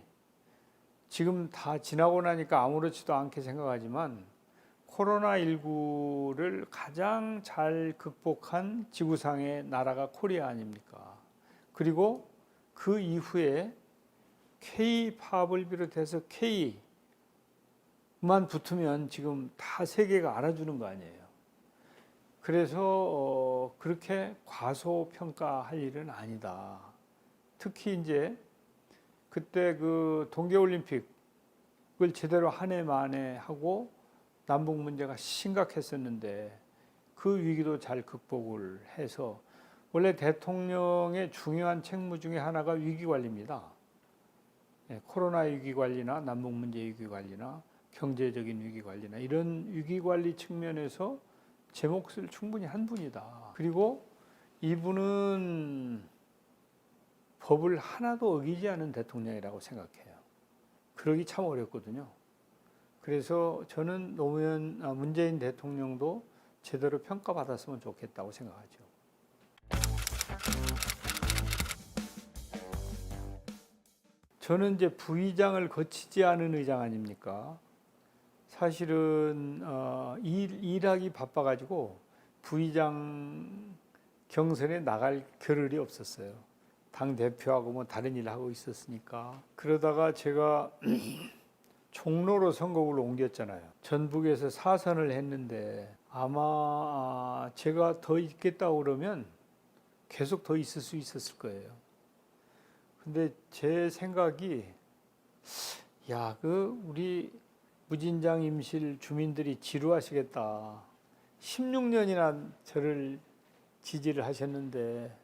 지금 다 지나고 나니까 아무렇지도 않게 생각하지만 코로나19를 가장 잘 극복한 지구상의 나라가 코리아 아닙니까? 그리고 그 이후에 K-팝을 비롯해서 K만 붙으면 지금 다 세계가 알아주는 거 아니에요. 그래서 그렇게 과소평가할 일은 아니다. 특히 이제 그때 그 동계올림픽을 제대로 한 해 만에 하고 남북 문제가 심각했었는데 그 위기도 잘 극복을 해서 원래 대통령의 중요한 책무 중에 하나가 위기관리입니다. 코로나 위기관리나 남북 문제 위기관리나 경제적인 위기관리나 이런 위기관리 측면에서 제 몫을 충분히 한 분이다. 그리고 이분은 법을 하나도 어기지 않은 대통령이라고 생각해요. 그러기 참 어렵거든요. 그래서 저는 문재인 대통령도 제대로 평가받았으면 좋겠다고 생각하죠. 저는 이제 부의장을 거치지 않은 의장 아닙니까? 사실은 일하기 바빠가지고 부의장 경선에 나갈 겨를이 없었어요. 당 대표하고 뭐 다른 일 하고 있었으니까. 그러다가 제가 종로로 선거구를 옮겼잖아요. 전북에서 4선을 했는데 아마 제가 더 있겠다고 그러면 계속 더 있을 수 있었을 거예요. 근데 제 생각이 우리 무진장 임실 주민들이 지루하시겠다. 16년이나 저를 지지를 하셨는데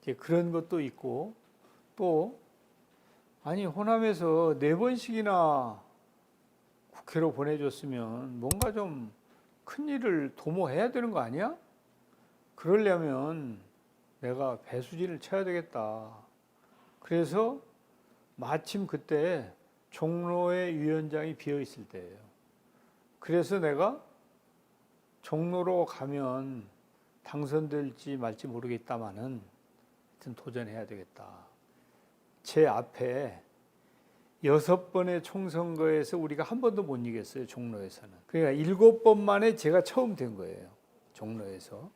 이제 그런 것도 있고 또 아니 호남에서 4번씩이나 국회로 보내줬으면 뭔가 좀 큰일을 도모해야 되는 거 아니야? 그러려면 내가 배수진을 쳐야 되겠다. 그래서 마침 그때 종로의 위원장이 비어 있을 때예요. 그래서 내가 종로로 가면 당선될지 말지 모르겠다마는 하여튼 도전해야 되겠다. 제 앞에 6번의 총선거에서 우리가 한 번도 못 이겼어요. 종로에서는. 그러니까 7번 만에 제가 처음 된 거예요. 종로에서.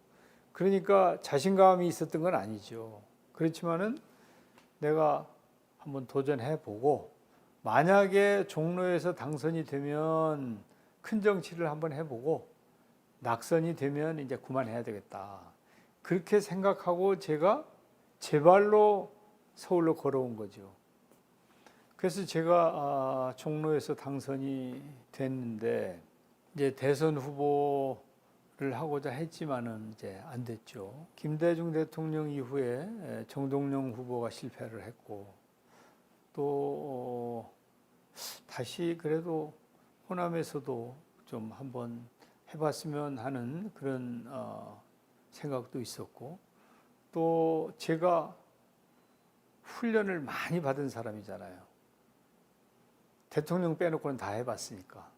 그러니까 자신감이 있었던 건 아니죠. 그렇지만은 내가 한번 도전해보고 만약에 종로에서 당선이 되면 큰 정치를 한번 해보고 낙선이 되면 이제 그만해야 되겠다. 그렇게 생각하고 제가 제 발로 서울로 걸어온 거죠. 그래서 제가 종로에서 당선이 됐는데 이제 대선 후보를 하고자 했지만은 이제 안 됐죠. 김대중 대통령 이후에 정동영 후보가 실패를 했고 또 다시 그래도 호남에서도 좀 한번 해봤으면 하는 그런 생각도 있었고 또 제가 훈련을 많이 받은 사람이잖아요. 대통령 빼놓고는 다 해봤으니까.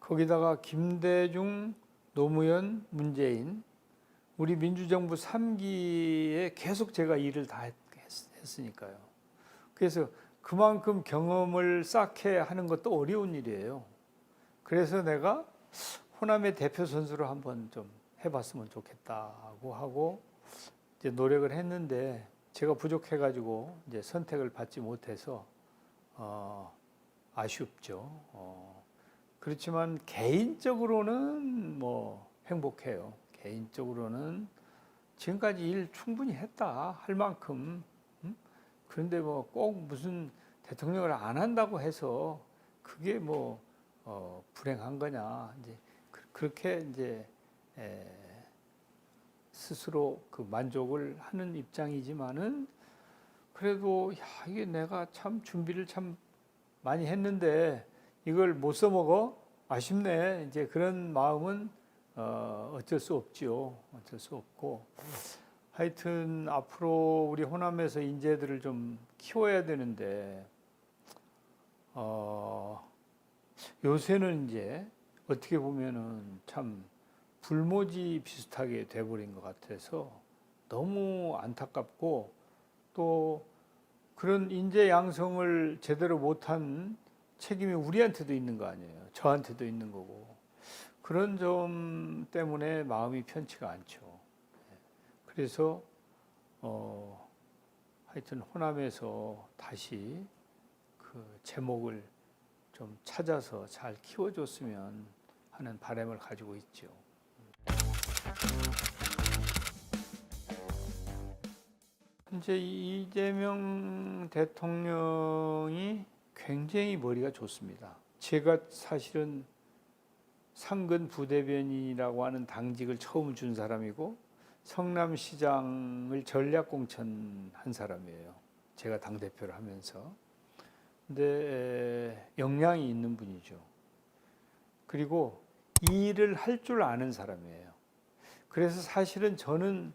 거기다가 김대중, 노무현, 문재인 우리 민주정부 3기에 계속 제가 일을 다 했으니까요. 그래서 그만큼 경험을 쌓게 하는 것도 어려운 일이에요. 그래서 내가 호남의 대표 선수로 한번 좀 해봤으면 좋겠다고 하고 이제 노력을 했는데 제가 부족해가지고 이제 선택을 받지 못해서 아쉽죠. 그렇지만 개인적으로는 뭐 행복해요. 개인적으로는 지금까지 일 충분히 했다 할 만큼. 그런데 뭐 꼭 무슨 대통령을 안 한다고 해서 그게 뭐 불행한 거냐 이제 그렇게 이제 스스로 그 만족을 하는 입장이지만은 그래도 이게 내가 참 준비를 참 많이 했는데 이걸 못 써먹어 아쉽네 이제 그런 마음은 어쩔 수 없지요. 어쩔 수 없고 하여튼 앞으로 우리 호남에서 인재들을 좀 키워야 되는데 요새는 이제 어떻게 보면은 참 불모지 비슷하게 돼버린 것 같아서 너무 안타깝고 또 그런 인재 양성을 제대로 못한 책임이 우리한테도 있는 거 아니에요. 저한테도 있는 거고 그런 점 때문에 마음이 편치가 않죠. 그래서 하여튼 호남에서 다시 그 제목을 좀 찾아서 잘 키워줬으면 하는 바람을 가지고 있죠. 이제 이재명 대통령이 굉장히 머리가 좋습니다. 제가 사실은 상근 부대변인이라고 하는 당직을 처음 준 사람이고 성남시장을 전략공천한 사람이에요. 제가 당대표를 하면서. 근데 역량이 있는 분이죠. 그리고 이 일을 할 줄 아는 사람이에요. 그래서 사실은 저는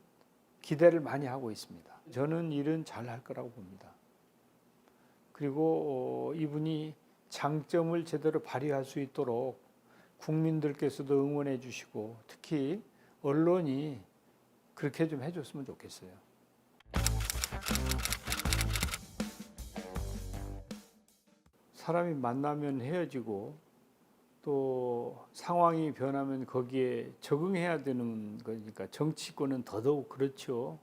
기대를 많이 하고 있습니다. 저는 일은 잘 할 거라고 봅니다. 그리고 이분이 장점을 제대로 발휘할 수 있도록 국민들께서도 응원해 주시고 특히 언론이 그렇게 좀 해줬으면 좋겠어요. 사람이 만나면 헤어지고 또 상황이 변하면 거기에 적응해야 되는 거니까 정치권은 더더욱 그렇죠.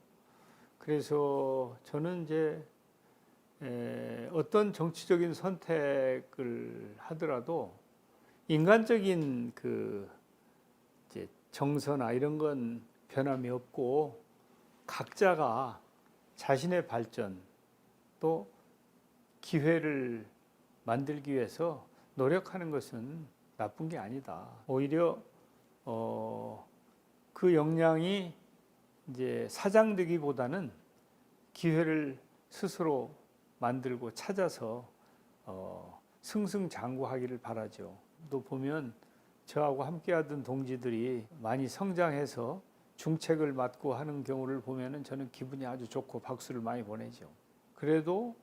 그래서 저는 이제 어떤 정치적인 선택을 하더라도 인간적인 그 이제 정서나 이런 건 변함이 없고 각자가 자신의 발전 또 기회를 만들기 위해서 노력하는 것은 나쁜 게 아니다. 오히려 그 역량이 이제 사장되기보다는 기회를 스스로 만들고 찾아서 승승장구하기를 바라죠. 또 보면 저하고 함께하던 동지들이 많이 성장해서 중책을 맡고 하는 경우를 보면은 저는 기분이 아주 좋고 박수를 많이 보내죠. 그래도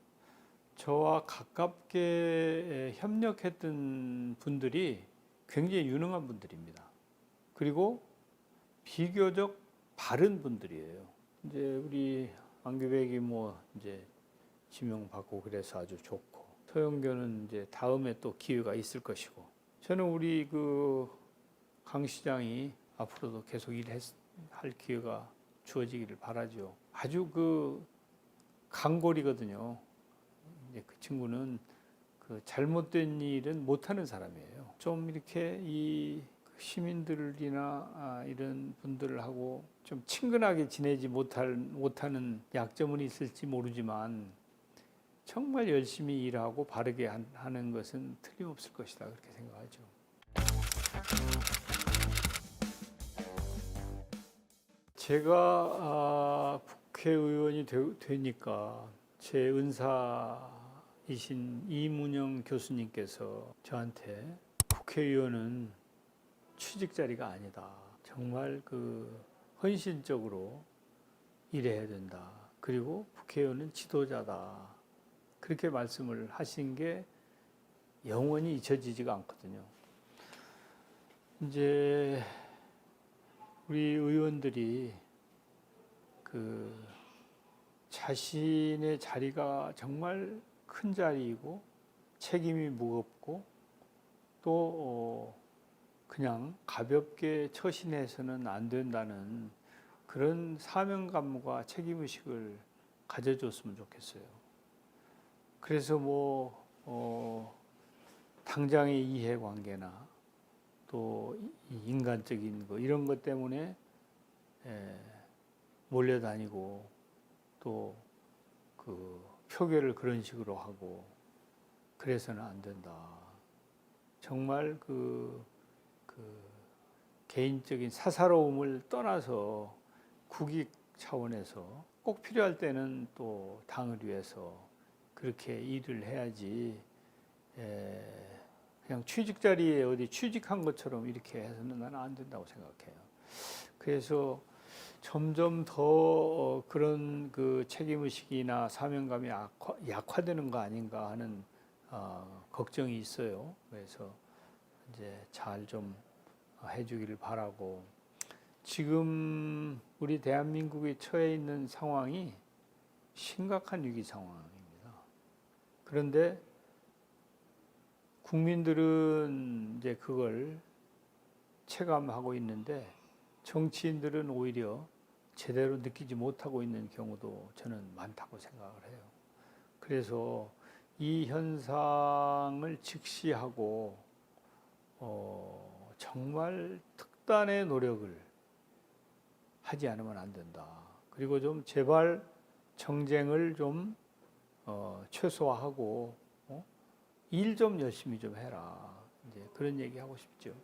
저와 가깝게 협력했던 분들이 굉장히 유능한 분들입니다. 그리고 비교적 바른 분들이에요. 이제 우리 안규백이 뭐 이제 지명받고 그래서 아주 좋고, 서영교는 이제 다음에 또 기회가 있을 것이고, 저는 우리 그 강 시장이 앞으로도 계속 일할 기회가 주어지기를 바라죠. 아주 그 강골이거든요. 그 친구는 그 잘못된 일은 못하는 사람이에요. 좀 이렇게 이 시민들이나 이런 분들하고 좀 친근하게 지내지 못하는 약점은 있을지 모르지만 정말 열심히 일하고 바르게 하는 것은 틀림없을 것이다, 그렇게 생각하죠. 제가 국회의원이 되니까 제 은사이신 이문영 교수님께서 저한테 국회의원은 취직 자리가 아니다. 정말 그 헌신적으로 일해야 된다. 그리고 국회의원은 지도자다. 그렇게 말씀을 하신 게 영원히 잊혀지지가 않거든요. 이제 우리 의원들이 그 자신의 자리가 정말 큰 자리이고 책임이 무겁고 또 그냥 가볍게 처신해서는 안 된다는 그런 사명감과 책임의식을 가져줬으면 좋겠어요. 그래서 당장의 이해관계나 또 인간적인 거 이런 것 때문에 몰려다니고 또 그 표결을 그런 식으로 하고 그래서는 안 된다. 정말 그 개인적인 사사로움을 떠나서 국익 차원에서 꼭 필요할 때는 또 당을 위해서 그렇게 일을 해야지 그냥 취직 자리에 어디 취직한 것처럼 이렇게 해서는 나는 안 된다고 생각해요. 그래서 점점 더 그런 그 책임의식이나 사명감이 약화되는 거 아닌가 하는 걱정이 있어요. 그래서 이제 잘 좀 해주기를 바라고, 지금 우리 대한민국이 처해 있는 상황이 심각한 위기 상황입니다. 그런데 국민들은 이제 그걸 체감하고 있는데 정치인들은 오히려 제대로 느끼지 못하고 있는 경우도 저는 많다고 생각을 해요. 그래서 이 현상을 직시하고 정말 특단의 노력을 하지 않으면 안 된다. 그리고 좀 제발 정쟁을 좀 최소화하고 일 좀 열심히 좀 해라. 이제 그런 얘기 하고 싶죠.